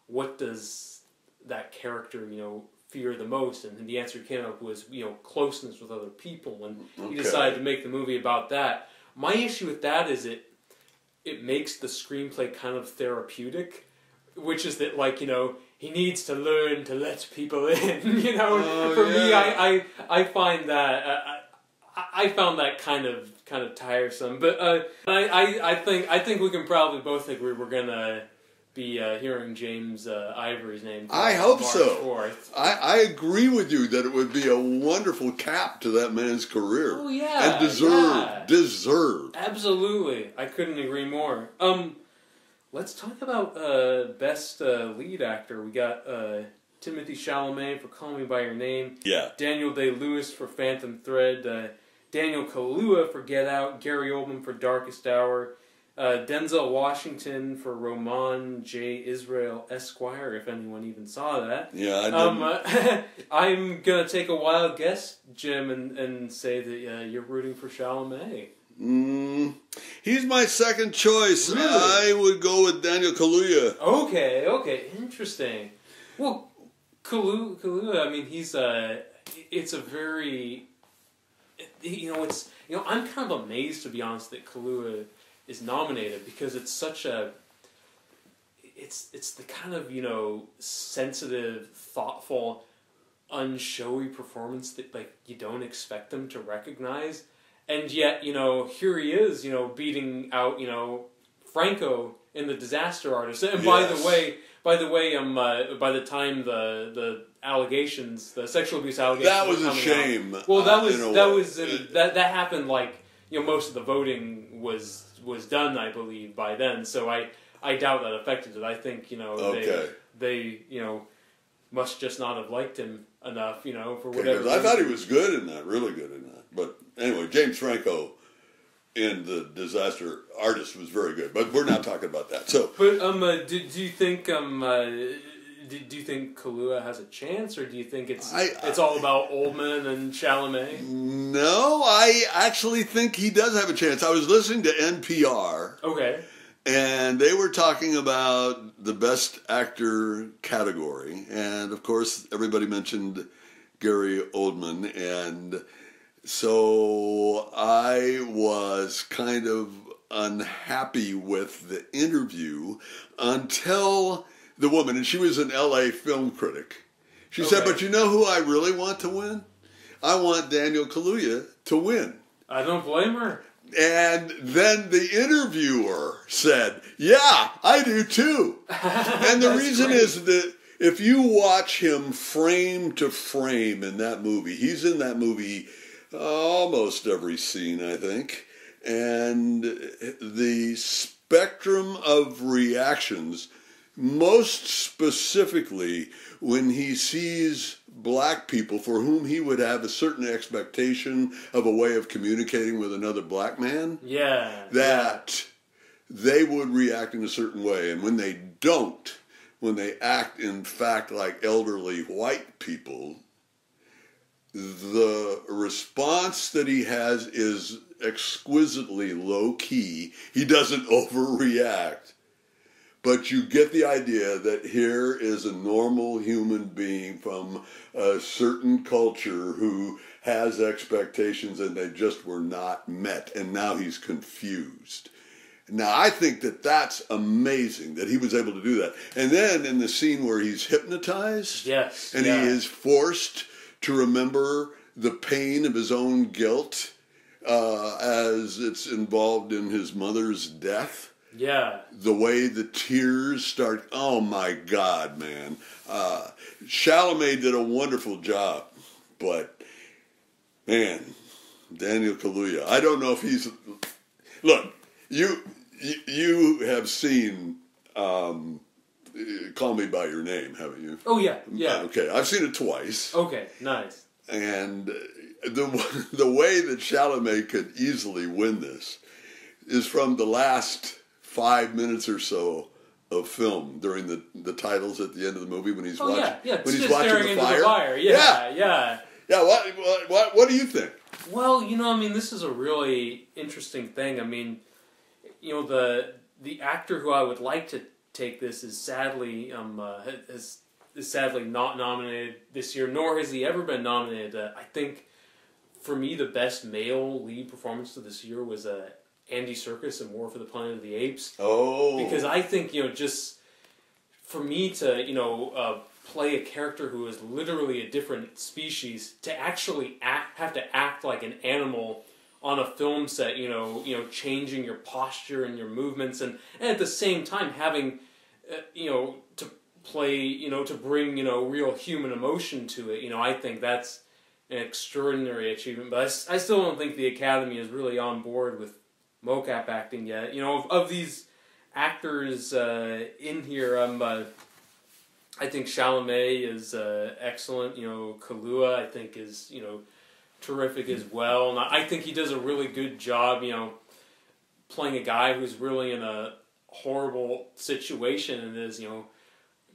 what does that character, you know, fear the most, and the answer he came up was, you know, closeness with other people, and he decided to make the movie about that. My issue with that is it makes the screenplay kind of therapeutic, which is that, like, you know, he needs to learn to let people in, you know. Me, I find that I found that kind of tiresome. But I think we can probably both agree we're gonna be hearing James Ivory's name. I hope March so. 4th. I agree with you that it would be a wonderful cap to that man's career. Oh yeah, and deserved. Absolutely, I couldn't agree more. Let's talk about best lead actor. We got Timothée Chalamet for Call Me by Your Name. Yeah. Daniel Day-Lewis for Phantom Thread. Daniel Kaluuya for Get Out. Gary Oldman for Darkest Hour. Denzel Washington for Roman J. Israel Esquire, if anyone even saw that. Yeah, I didn't. I'm going to take a wild guess, Jim, and say that you're rooting for Chalamet. He's my second choice. Really? I would go with Daniel Kaluuya. Okay, interesting. Well, Kaluuya, I mean, he's it's a very, I'm kind of amazed, to be honest, that Kaluuya is nominated, because it's such a, it's the kind of, you know, sensitive, thoughtful, unshowy performance that, like, you don't expect them to recognize. And yet, you know, here he is, you know, beating out, you know, Franco in The Disaster Artist. And by the way, by the time the allegations, the sexual abuse allegations, that was a shame. Well, that happened, like, you know, most of the voting was done, I believe, by then. So I doubt that affected it. I think, you know, they you know, must just not have liked him enough, you know, for whatever reason. I thought he was good in that, really good in that. But anyway, James Franco, in The Disaster Artist was very good, but we're not talking about that. So, but do you think do you think Kaluuya has a chance, or do you think it's all about Oldman and Chalamet? No, I actually think he does have a chance. I was listening to NPR. Okay. And they were talking about the Best Actor category. And, of course, everybody mentioned Gary Oldman. And so I was kind of unhappy with the interview until the woman, and she was an LA film critic, she said, but you know who I really want to win? I want Daniel Kaluuya to win. I don't blame her. And then the interviewer said, yeah, I do too. And the reason is that if you watch him frame to frame in that movie, he's in that movie almost every scene, I think. And the spectrum of reactions, most specifically when he sees black people for whom he would have a certain expectation of a way of communicating with another black man, that they would react in a certain way. And when they don't, when they act in fact like elderly white people, the response that he has is exquisitely low-key. He doesn't overreact. But you get the idea that here is a normal human being from a certain culture who has expectations and they just were not met. And now he's confused. Now, I think that that's amazing that he was able to do that. And then in the scene where he's hypnotized, and he is forced to remember the pain of his own guilt as it's involved in his mother's death. Yeah. The way the tears start, oh my God, man. Chalamet did a wonderful job, but man, Daniel Kaluuya, I don't know if he's, look, you have seen Call Me By Your Name, haven't you? Oh yeah, yeah. Okay, I've seen it twice. Okay, nice. And the way that Chalamet could easily win this is from the last 5 minutes or so of film during the titles at the end of the movie when he's watching when he's watching the fire. Yeah. What do you think? Well, I mean, this is a really interesting thing. I mean, the actor who I would like to take this is sadly is sadly not nominated this year, nor has he ever been nominated. I think for me the best male lead performance of this year was Andy Serkis in War for the Planet of the Apes. Oh. Because I think, just for me to, play a character who is literally a different species, to actually have to act like an animal on a film set, changing your posture and your movements, and at the same time having, to play, to bring, real human emotion to it, I think that's an extraordinary achievement. But I still don't think the Academy is really on board with mocap acting yet. Of these actors in here, I think Chalamet is excellent. Kaluuya, I think, is terrific as well. And I think he does a really good job, playing a guy who's really in a horrible situation and is,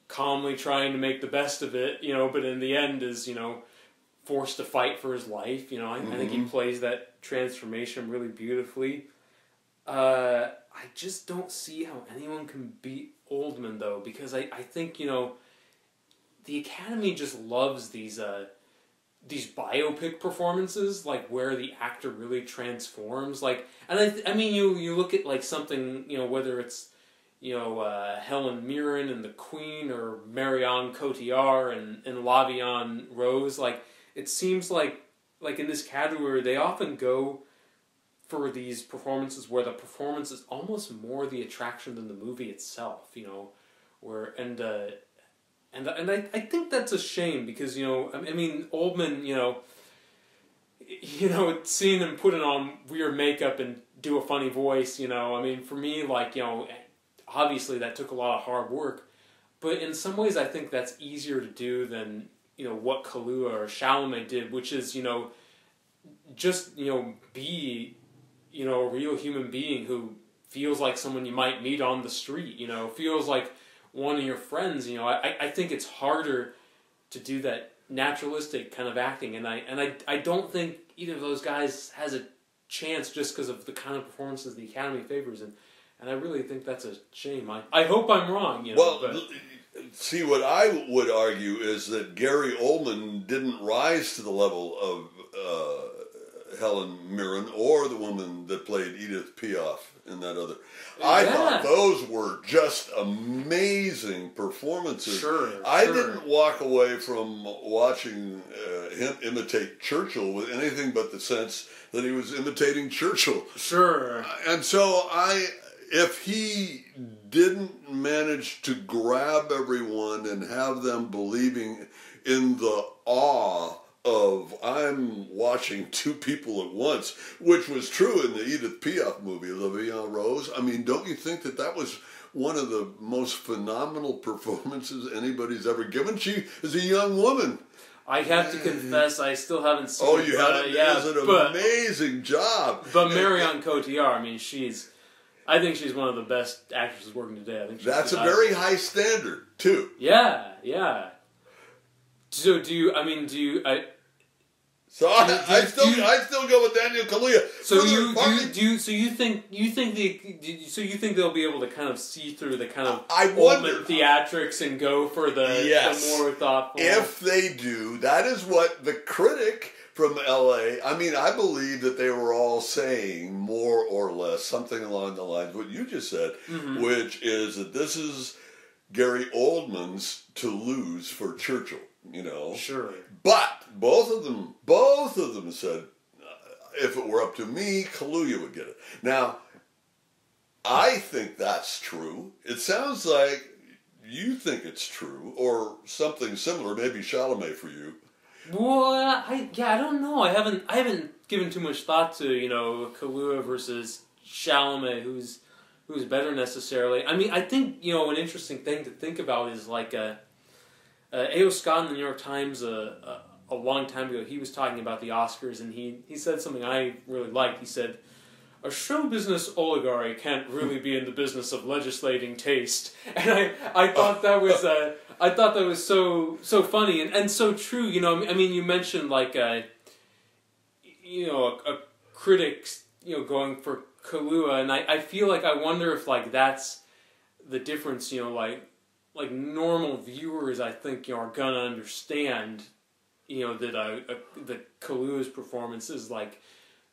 calmly trying to make the best of it, but in the end is, forced to fight for his life. I think he plays that transformation really beautifully. I just don't see how anyone can beat Oldman, though, because I think, the Academy just loves these biopic performances, like, where the actor really transforms. Like, and I mean, you look at, like, something, whether it's, Helen Mirren and The Queen, or Marion Cotillard and Lavigne Rose, like, it seems like in this category, they often go for these performances where the performance is almost more the attraction than the movie itself, where and I think that's a shame because I mean Oldman, seeing him put on weird makeup and do a funny voice, I mean for me, like, obviously that took a lot of hard work, but in some ways I think that's easier to do than what Kaluuya or Chalamet did, which is just be you know, a real human being who feels like someone you might meet on the street, you know, feels like one of your friends, you know. I think it's harder to do that naturalistic kind of acting, and I don't think either of those guys has a chance just because of the kind of performances the Academy favors, and I really think that's a shame. I hope I'm wrong, you know. Well, but see, what I would argue is that Gary Oldman didn't rise to the level of Helen Mirren or the woman that played Edith Piaf in that other. I thought those were just amazing performances. I didn't walk away from watching him imitate Churchill with anything but the sense that he was imitating Churchill. And so if he didn't manage to grab everyone and have them believing in the awe of I'm watching two people at once, which was true in the Edith Piaf movie, La Vie en Rose. I mean, don't you think that was one of the most phenomenal performances anybody's ever given? She is a young woman. I have to confess, I still haven't seen. Oh, you haven't? Yeah, it's an amazing job. But Marion Cotillard, I mean, I think she's one of the best actresses working today. I think that's a very high standard too. Yeah. So I still go with Daniel Kaluuya. So you think they'll be able to kind of see through the kind of Oldman theatrics and go for the more thoughtful? If they do, that is what the critic from L.A. I mean, I believe that they were all saying more or less something along the lines of what you just said, which is that this is Gary Oldman's to lose for Churchill. You know, but both of them said, if it were up to me, Kaluuya would get it. Now, I think that's true. It sounds like you think it's true, or something similar. Maybe Chalamet for you. Well, I don't know. I haven't given too much thought to, you know, Kaluuya versus Chalamet, who's better necessarily. I mean, I think, you know, an interesting thing to think about is like A.O. Scott in the New York Times a long time ago, he was talking about the Oscars, and he said something I really liked. He said, "A show business oligarchy can't really be in the business of legislating taste." And I thought that was so funny and so true. You know, I mean, you mentioned like you know, a critic, you know, going for Kaluuya, and I feel like I wonder if like that's the difference. You know, like normal viewers, I think, you know, are gonna understand, you know, that the Kaluuya's performance is like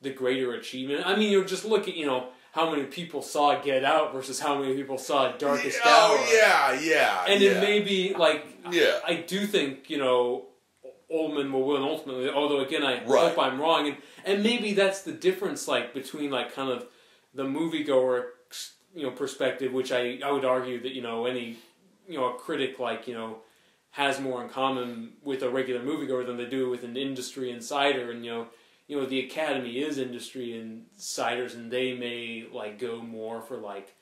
the greater achievement. I mean, you know, just look at, you know, how many people saw Get Out versus how many people saw Darkest Hour. And it may be like, I do think, you know, Oldman will win ultimately. Although again, I hope I'm wrong, and maybe that's the difference, like between like kind of the moviegoer, you know, perspective, which I would argue that, you know, any, you know, a critic, like, you know, has more in common with a regular moviegoer than they do with an industry insider. And, you know, the Academy is industry insiders, and they may, like, go more for, like,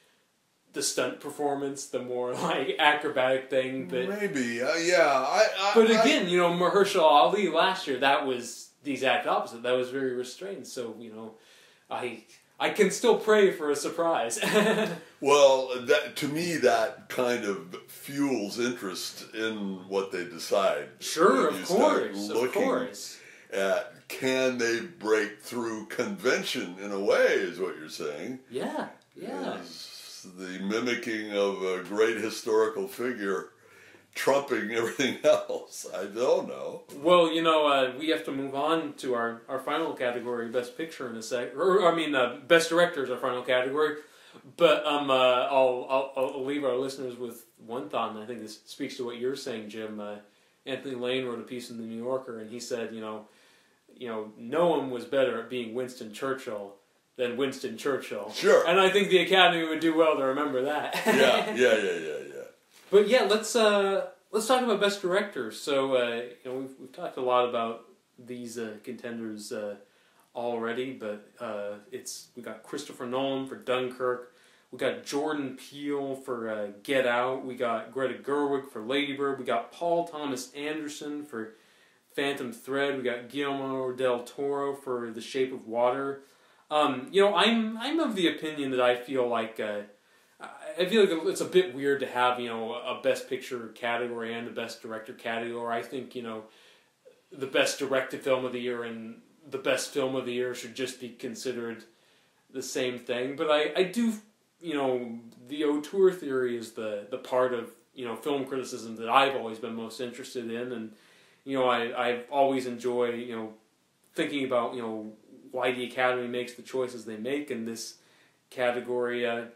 the stunt performance, the more, like, acrobatic thing. But maybe, But again, you know, Mahershala Ali last year, that was the exact opposite. That was very restrained. So, you know, I can still pray for a surprise. Well, to me, that kind of fuels interest in what they decide. Sure, of course. At can they break through convention in a way, is what you're saying. Yeah. Is the mimicking of a great historical figure trumping everything else? I don't know. Well, you know, we have to move on to our final category, Best Picture, in a sec. Or, I mean, Best Director is our final category. But I'll leave our listeners with one thought, and I think this speaks to what you're saying, Jim. Anthony Lane wrote a piece in the New Yorker, and he said, you know, no one was better at being Winston Churchill than Winston Churchill. Sure. And I think the Academy would do well to remember that. Yeah. But yeah, let's talk about Best Director. So you know, we've talked a lot about these contenders already, but we got Christopher Nolan for Dunkirk, we got Jordan Peele for Get Out, we got Greta Gerwig for Lady Bird, we got Paul Thomas Anderson for Phantom Thread, we got Guillermo del Toro for The Shape of Water. I'm of the opinion that I feel like it's a bit weird to have a Best Picture category and the Best Director category. I think the Best Directed Film of the Year and the Best Film of the Year should just be considered the same thing. But I do the auteur theory is the part of film criticism that I've always been most interested in, and I've always enjoyed thinking about why the Academy makes the choices they make in this category. I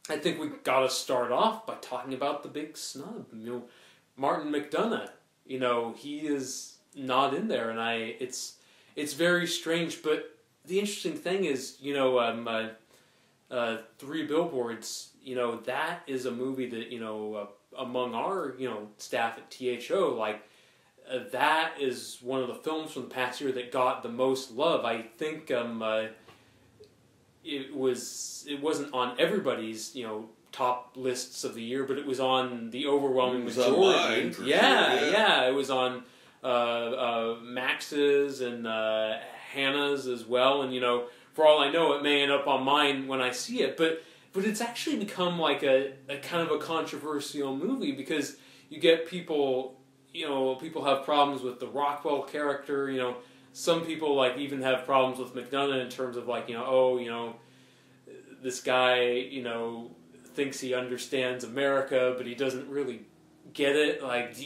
think we got to start off by talking about the big snub. Martin McDonagh. He is not in there, and it's very strange. But the interesting thing is, Three Billboards. That is a movie that among our staff at T.H.O. That is one of the films from the past year that got the most love. I think it wasn't on everybody's top lists of the year, but it was on the overwhelming majority. Mine, for sure. It was on Max's and Hannah's as well, and for all I know, it may end up on mine when I see it. But it's actually become like a kind of a controversial movie because you get people. People have problems with the Rockwell character. Some people even have problems with McDonagh in terms of this guy thinks he understands America, but he doesn't really get it.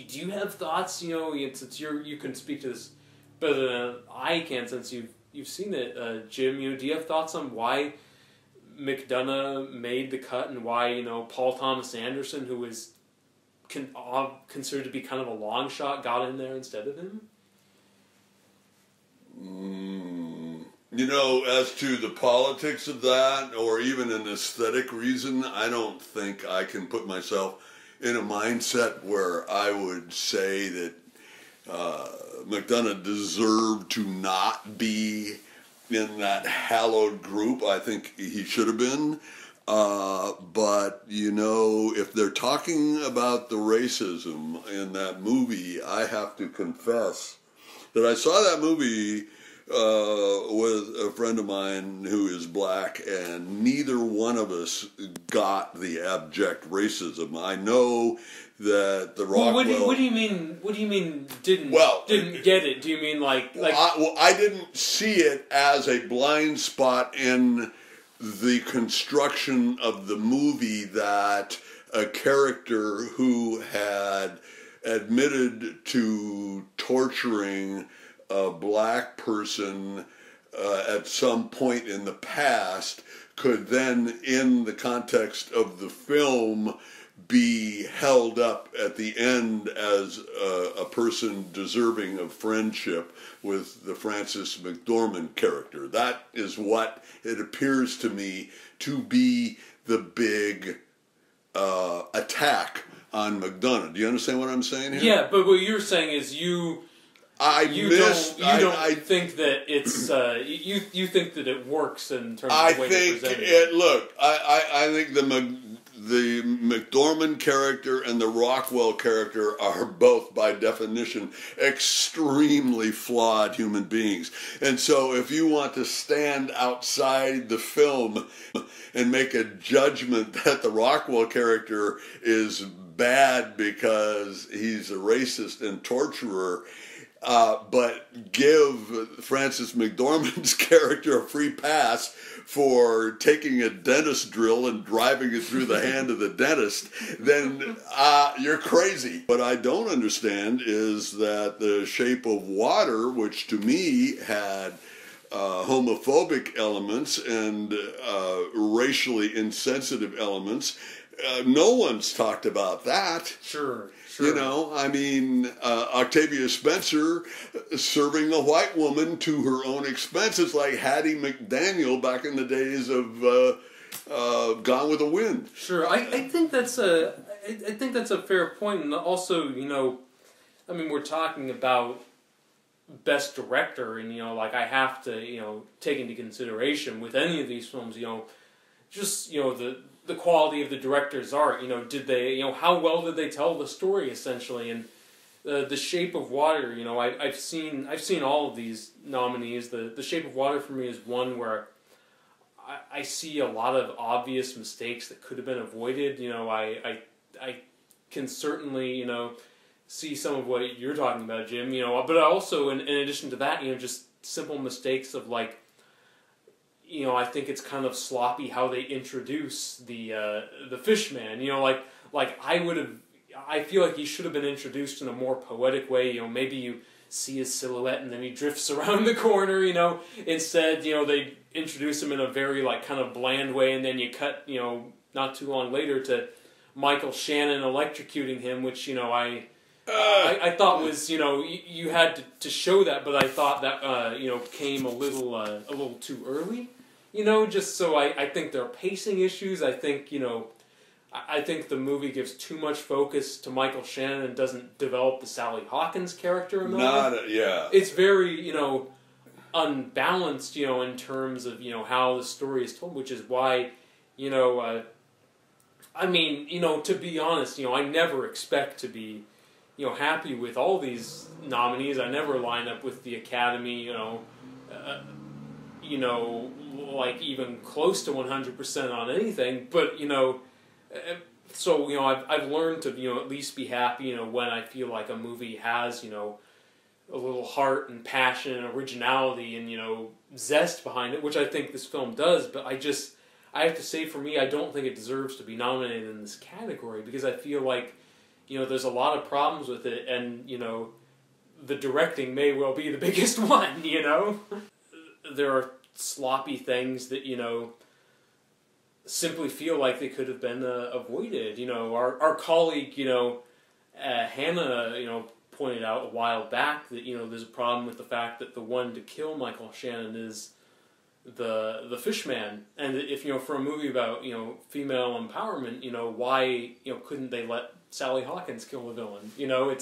Do you have thoughts? Since you can speak to this better than I can, since you've seen it, Jim. Do you have thoughts on why McDonagh made the cut and why Paul Thomas Anderson, who was considered to be kind of a long shot, got in there instead of him? As to the politics of that, or even an aesthetic reason, I don't think I can put myself in a mindset where I would say that McDonagh deserved to not be in that hallowed group. I think he should have been. But, if they're talking about the racism in that movie, I have to confess that I saw that movie with a friend of mine who is black, and neither one of us got the abject racism. I know that the Rockwell... What do you mean? What do you mean didn't get it? Do you mean I didn't see it as a blind spot in the construction of the movie that a character who had admitted to torturing a black person at some point in the past could then, in the context of the film, be held up at the end as a person deserving of friendship with the Frances McDormand character. That is what it appears to me to be the big attack on McDonagh. Do you understand what I'm saying here? Yeah, but what you're saying is you don't think that it's you think that it works in terms of the way they present it. I think the McDormand character and the Rockwell character are both, by definition, extremely flawed human beings. And so if you want to stand outside the film and make a judgment that the Rockwell character is bad because he's a racist and torturer, but give Frances McDormand's character a free pass for taking a dentist drill and driving it through the hand of the dentist, then you're crazy. What I don't understand is that The Shape of Water, which to me had homophobic elements and racially insensitive elements, no one's talked about that. Sure. Octavia Spencer serving a white woman to her own expense. It's like Hattie McDaniel back in the days of Gone with the Wind. Sure, I think that's a fair point, and also we're talking about Best Director, and I have to take into consideration with any of these films, just the quality of the director's art. Did they, how well did they tell the story, essentially? And The Shape of Water, you know, I've seen all of these nominees. The Shape of Water for me is one where I see a lot of obvious mistakes that could have been avoided. You know, I can certainly, you know, see some of what you're talking about, Jim. You know, but also in addition to that, you know, just simple mistakes of like, you know, I think it's kind of sloppy how they introduce the Fishman. You know, like I feel like he should have been introduced in a more poetic way. You know, maybe you see his silhouette and then he drifts around the corner. You know, instead, you know, they introduce him in a very like kind of bland way, and then you cut, you know, not too long later to Michael Shannon electrocuting him, which, you know, I thought was, you know, you had to show that, but I thought that you know, came a little too early. You know, just so I think there are pacing issues. I think, you know, I think the movie gives too much focus to Michael Shannon and doesn't develop the Sally Hawkins character enough. Yeah. It's very, you know, unbalanced, you know, in terms of, you know, how the story is told, which is why, you know, I mean, you know, to be honest, you know, I never expect to be, you know, happy with all these nominees. I never line up with the Academy, you know, like even close to 100% on anything. But, you know, so, you know, I've learned to, you know, at least be happy, you know, when I feel like a movie has, you know, a little heart and passion and originality and, you know, zest behind it, which I think this film does. But I have to say, for me, I don't think it deserves to be nominated in this category, because I feel like, you know, there's a lot of problems with it, and, you know, the directing may well be the biggest one, you know? There are sloppy things that, you know, simply feel like they could have been avoided. You know, our colleague, you know, Hannah, you know, pointed out a while back that, you know, there's a problem with the fact that the one to kill Michael Shannon is the Fishman. And if, you know, for a movie about, you know, female empowerment, you know, why, you know, couldn't they let Sally Hawkins kill the villain? You know,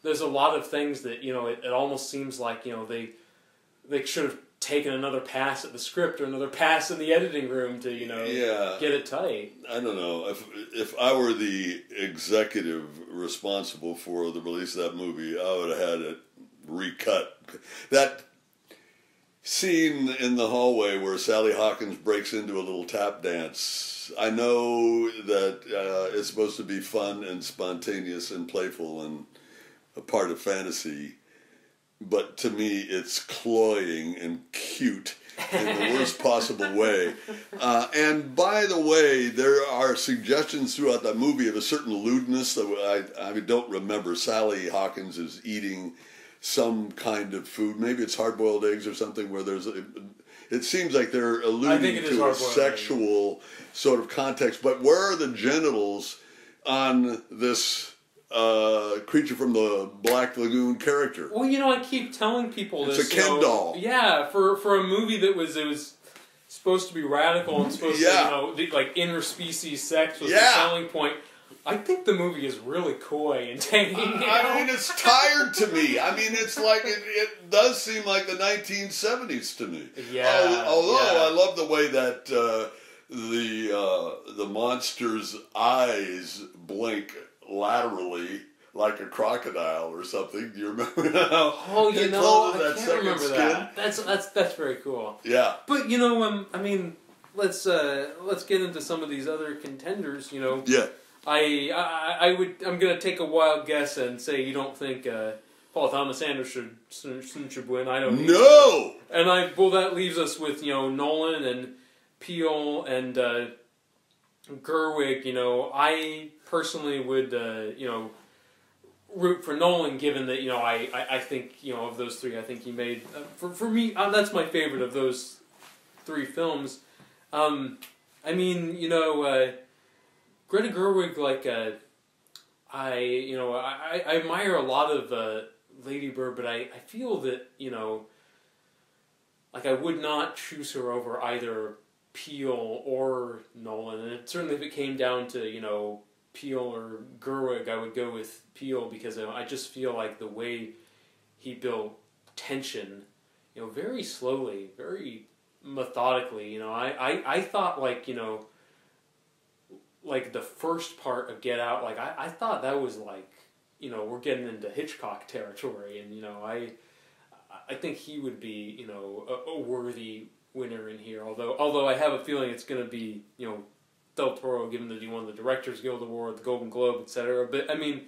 there's a lot of things that, you know, it almost seems like, you know, they should have taken another pass at the script or another pass in the editing room to, you know, get it tight. I don't know. If I were the executive responsible for the release of that movie, I would have had it recut. That scene in the hallway where Sally Hawkins breaks into a little tap dance, I know that it's supposed to be fun and spontaneous and playful and a part of fantasy, but to me it's cloying and cute in the worst possible way. And by the way, there are suggestions throughout that movie of a certain lewdness that I don't remember. Sally Hawkins is eating some kind of food. Maybe it's hard-boiled eggs or something where it seems like they're alluding to a sexual sort of context. But where are the genitals on this creature from the Black Lagoon character? Well, you know, I keep telling people this. It's a Ken doll. Yeah, for a movie that was supposed to be radical and supposed to, you know, like interspecies sex was the selling point. I think the movie is really coy and tame. I mean, it's tired to me. I mean, it's like it does seem like the 1970s to me. Yeah. Although I love the way that the monster's eyes blink laterally like a crocodile or something. Do you remember how? Oh, you know, I can't remember that. That's very cool. Yeah. But, you know, I mean, let's get into some of these other contenders. You know. Yeah. I'm gonna take a wild guess and say you don't think Paul Thomas Anderson should win. I don't. No. And that leaves us with, you know, Nolan and Peele and Gerwig. You know, I personally would you know, root for Nolan, given that, you know, I think, you know, of those three, I think he made for me that's my favorite of those three films. I mean, you know. Greta Gerwig, like, I admire a lot of Lady Bird, but I feel that, you know, like, I would not choose her over either Peele or Nolan, and certainly if it came down to, you know, Peele or Gerwig, I would go with Peele, because I just feel like the way he built tension, you know, very slowly, very methodically, you know, I thought, like, you know, like the first part of Get Out, like I thought that was like you know, we're getting into Hitchcock territory, and, you know, I think he would be, you know, a worthy winner in here. Although I have a feeling it's going to be, you know, Del Toro, given that he won the Directors Guild Award, the Golden Globe, etc. But I mean,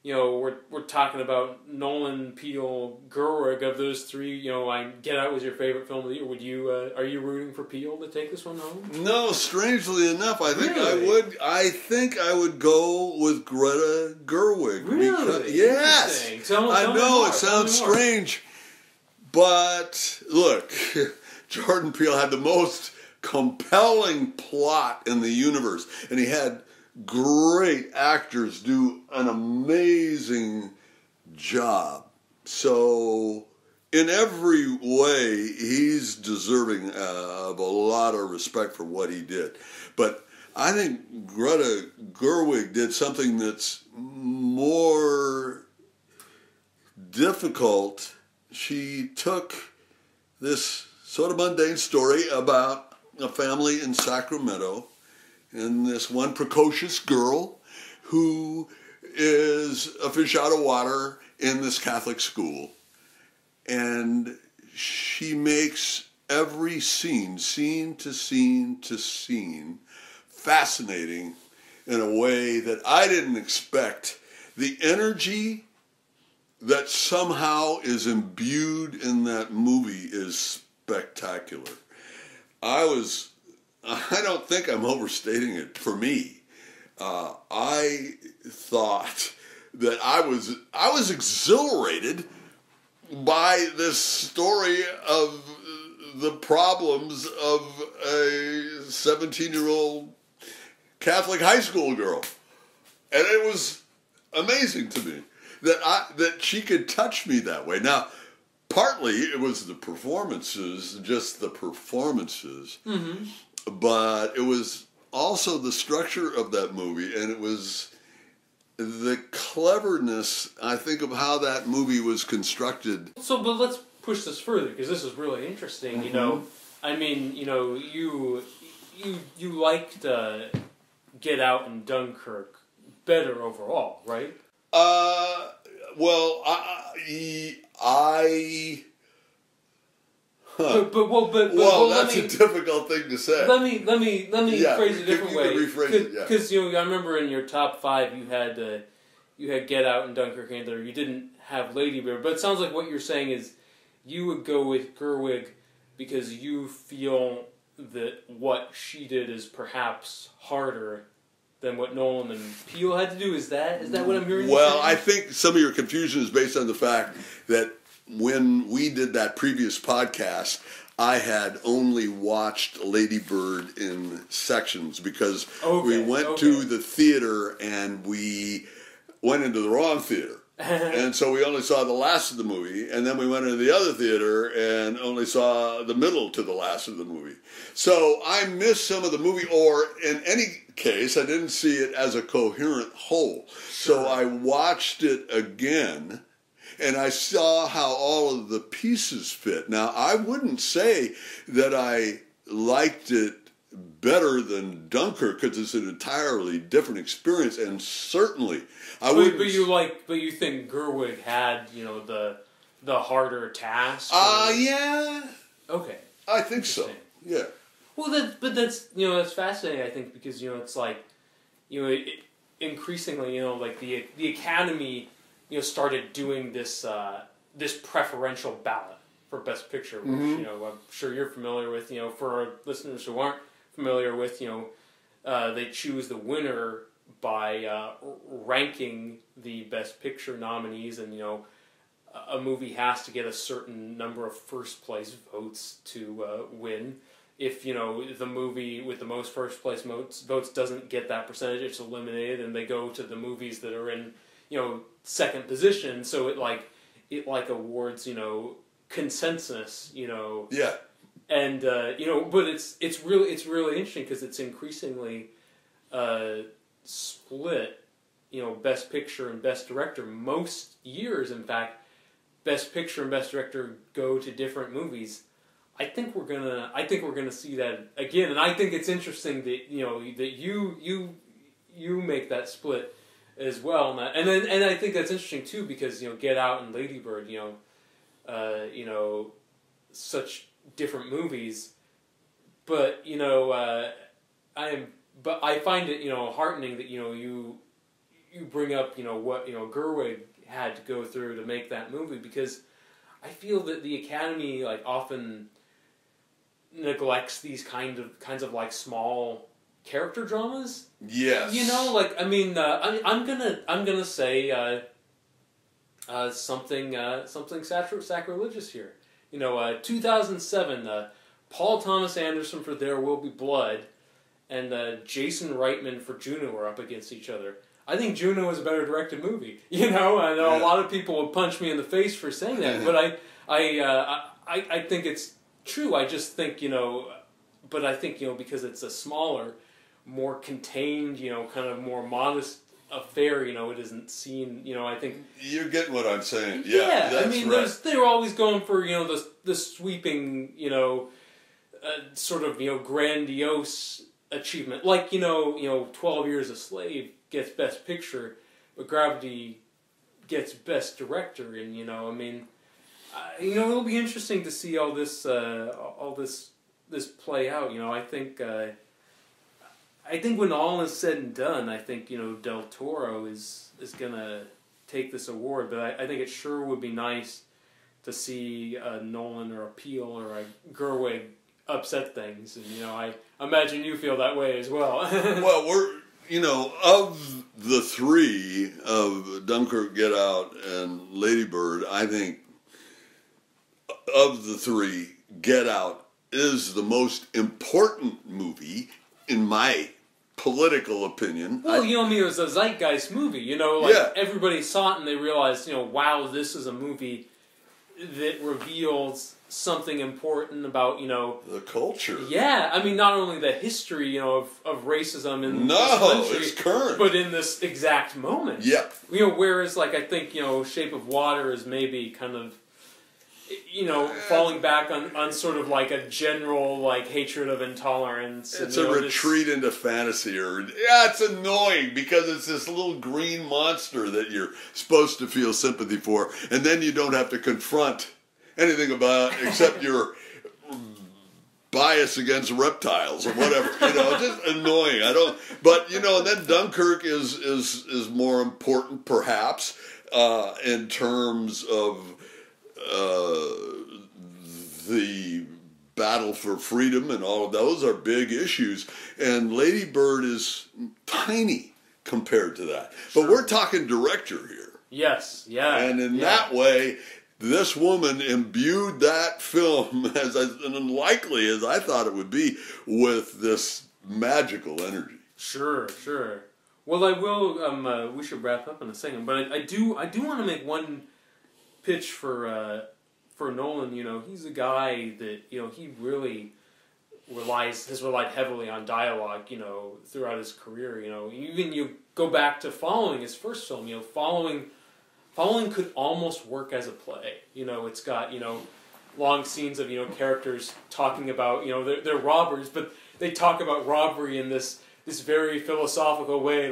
you know, we're talking about Nolan, Peele, Gerwig. Of those three, you know, Get Out was your favorite film of the year. Would you are you rooting for Peele to take this one home? No, strangely enough, I think Really? I would. I think I would go with Greta Gerwig. Really? Because, yes, Tell I me know more, it sounds tell me more. strange, but look, Jordan Peele had the most compelling plot in the universe, and he had great actors do an amazing job. So in every way, he's deserving of a lot of respect for what he did. But I think Greta Gerwig did something that's more difficult. She took this sort of mundane story about a family in Sacramento and this one precocious girl who is a fish out of water in this Catholic school. And she makes every scene to scene, fascinating in a way that I didn't expect. The energy that somehow is imbued in that movie is spectacular. I don't think I'm overstating it. For me, I thought that I was exhilarated by this story of the problems of a 17-year-old Catholic high school girl, and it was amazing to me that she could touch me that way. Now, partly it was the performances, just the performances, but it was also the structure of that movie, and it was the cleverness, I think, of how that movie was constructed. So, but let's push this further, because this is really interesting. You know, I mean, you know, you liked Get Out and Dunkirk better overall, right? Well, Well, that's a difficult thing to say. Let me phrase it a different way. Because you know, I remember in your top 5 you had Get Out and Dunkirk in there. You didn't have Lady Bird, but it sounds like what you're saying is you would go with Gerwig because you feel that what she did is perhaps harder than what Nolan and Peele had to do. Is that what I'm hearing? Well, I think some of your confusion is based on the fact that when we did that previous podcast, I had only watched Lady Bird in sections because we went to the theater and we went into the wrong theater. And so we only saw the last of the movie, and then we went into the other theater and only saw the middle to the last of the movie. So I missed some of the movie, or in any case, I didn't see it as a coherent whole. So I watched it again, and I saw how all of the pieces fit. Now, I wouldn't say that I liked it better than Dunkirk because it's an entirely different experience, and certainly I would. But you think Gerwig had, you know, the harder task? Yeah. Okay. I think so. Yeah. Well, that's you know, that's fascinating. I think because, you know, it's like, you know, increasingly, you know, like the Academy, you know, started doing this this preferential ballot for Best Picture, which you know, I'm sure you're familiar with. You know, for our listeners who aren't familiar with, you know, they choose the winner by ranking the Best Picture nominees, and, you know, a movie has to get a certain number of first place votes to win. If, you know, the movie with the most first place votes doesn't get that percentage, it's eliminated, and they go to the movies that are in, you know, second position. So it awards, you know, consensus, you know. Yeah. And you know, but it's really interesting because it's increasingly split, you know, Best Picture and Best Director. Most years, in fact, Best Picture and Best Director go to different movies. I think we're gonna see that again, and I think it's interesting that, you know, that you make that split as well. And I think that's interesting too because Get Out and Lady Bird, such different movies, but I find it heartening that you bring up what Gerwig had to go through to make that movie, because I feel that the Academy often neglects these kinds of like small character dramas. Yes. I'm gonna say something sacrilegious here. 2007, Paul Thomas Anderson for There Will Be Blood and Jason Reitman for Juno were up against each other. I think Juno was a better directed movie. I know a lot of people would punch me in the face for saying that, but I think it's true. I just think but I think because it's a smaller, more contained, kind of more modest affair, it isn't seen, I think... You're getting what I'm saying. Yeah, that's right. They're always going for, the sweeping, sort of, grandiose achievement. Like, 12 Years a Slave gets Best Picture, but Gravity gets Best Director, and, it'll be interesting to see all this play out. I think when all is said and done, I think Del Toro is gonna take this award. But I think it sure would be nice to see a Nolan or a Peele or a Gerwig upset things, and I imagine you feel that way as well. Well, we're of the three of Dunkirk, Get Out, and Lady Bird, I think of the three, Get Out is the most important movie in my political opinion. Well, it was a zeitgeist movie. Everybody saw it and they realized, wow, this is a movie that reveals something important about, the culture. Yeah, not only the history, of racism in this country, it's current, but in this exact moment. Yeah. Whereas, I think, Shape of Water is maybe kind of, falling back on sort of like a general hatred of intolerance. It's a retreat into fantasy, it's annoying because it's this little green monster that you're supposed to feel sympathy for, and then you don't have to confront anything about except your bias against reptiles or whatever. Just annoying. But and then Dunkirk is more important perhaps in terms of the battle for freedom, and all of those are big issues. And Lady Bird is tiny compared to that. But we're talking director here. Yes, yeah. And in that way, this woman imbued that film, as unlikely as I thought it would be, with this magical energy. Sure. Well, I will. We should wrap up in a second, but I do want to make one pitch for Nolan. He's a guy that he really has relied heavily on dialogue. Throughout his career. Even you go back to Following, his first film. Following could almost work as a play. It's got long scenes of characters talking about they're robbers, but they talk about robbery in this very philosophical way,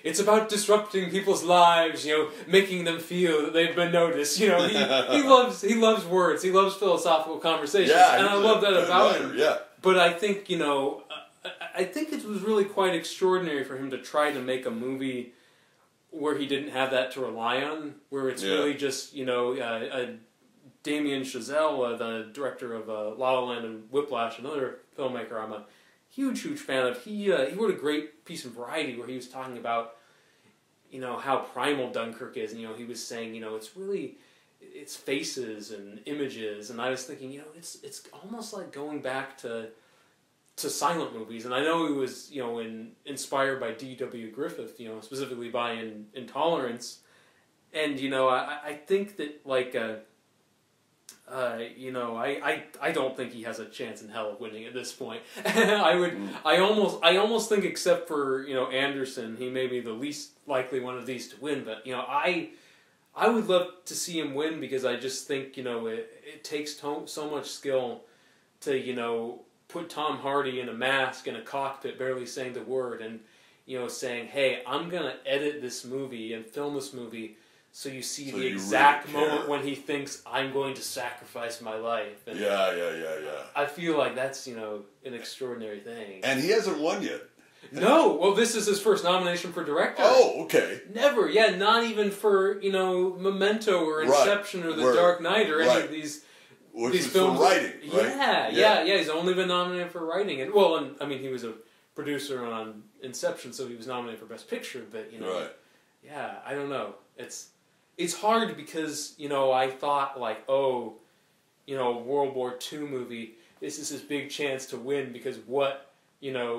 it's about disrupting people's lives, making them feel that they've been noticed. He loves words, he loves philosophical conversations, and I love that about him. Yeah. But I think I think it was really quite extraordinary for him to try to make a movie where he didn't have that to rely on, where it's really just Damien Chazelle, the director of La La Land and Whiplash, another filmmaker I'm a huge fan of. He wrote a great piece of Variety where he was talking about how primal Dunkirk is, and he was saying it's faces and images, and I was thinking it's almost like going back to silent movies, and I know he was inspired by D.W. Griffith, specifically by Intolerance, and I think that I don't think he has a chance in hell of winning at this point. I almost think, except for Anderson, he may be the least likely one of these to win. But I would love to see him win, because I just think it takes so much skill to put Tom Hardy in a mask in a cockpit, barely saying the word, and saying, hey, I'm going to edit this movie and film this movie so you see the you exact really care. moment when he thinks I'm going to sacrifice my life. And Yeah. I feel like that's, an extraordinary thing. And he hasn't won yet. No, well, this is his first nomination for director. Oh, okay. Never, not even for, Memento or Inception or The Dark Knight or any of these films. For writing, right? Yeah, he's only been nominated for writing. And he was a producer on Inception, so he was nominated for Best Picture, but, Right. Yeah, I don't know. It's hard because, I thought, like, World War II movie, this is his big chance to win because what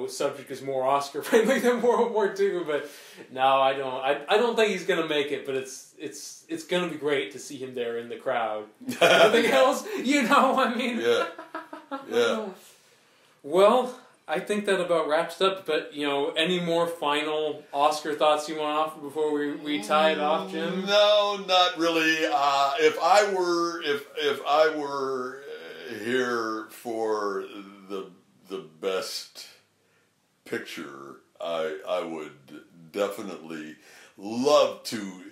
subject is more Oscar friendly than World War II, but no, I don't. I don't think he's gonna make it, but it's gonna be great to see him there in the crowd. Nothing else, Yeah. Well, I think that about wraps it up. But any more final Oscar thoughts you want to offer before we tie it off, Jim? No, not really. If I were here for the best picture, I would definitely love to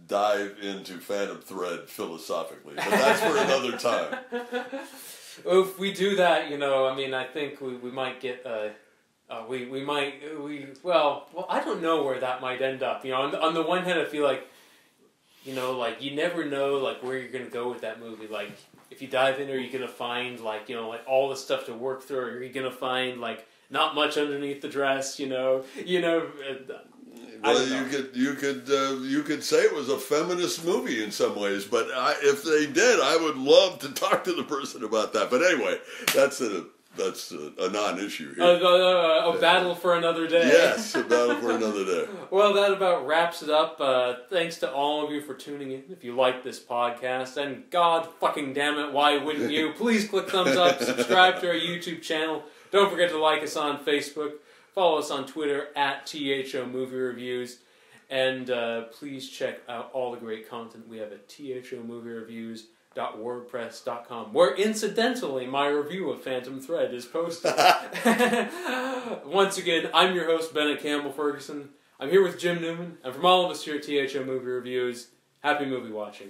dive into Phantom Thread philosophically, but that's for another time. Well, if we do that, I think we might get well, I don't know where that might end up. On the one hand, I feel like, like you never know, like where you're gonna go with that movie. Like if you dive in, are you gonna find like all the stuff to work through, or are you gonna find like not much underneath the dress? Well, you could say it was a feminist movie in some ways, but if they did, I would love to talk to the person about that. But anyway, that's a non-issue here. A battle for another day. Yes, a battle for another day. Well, that about wraps it up. Thanks to all of you for tuning in. If you like this podcast, and God fucking damn it, why wouldn't you? Please click thumbs up, subscribe to our YouTube channel. Don't forget to like us on Facebook. Follow us on Twitter at T.H.O Movie Reviews. And please check out all the great content we have at thomoviereviews.wordpress.com, where incidentally my review of Phantom Thread is posted. Once again, I'm your host, Bennett Campbell Ferguson. I'm here with Jim Newman, and from all of us here at T.H.O Movie Reviews, happy movie watching.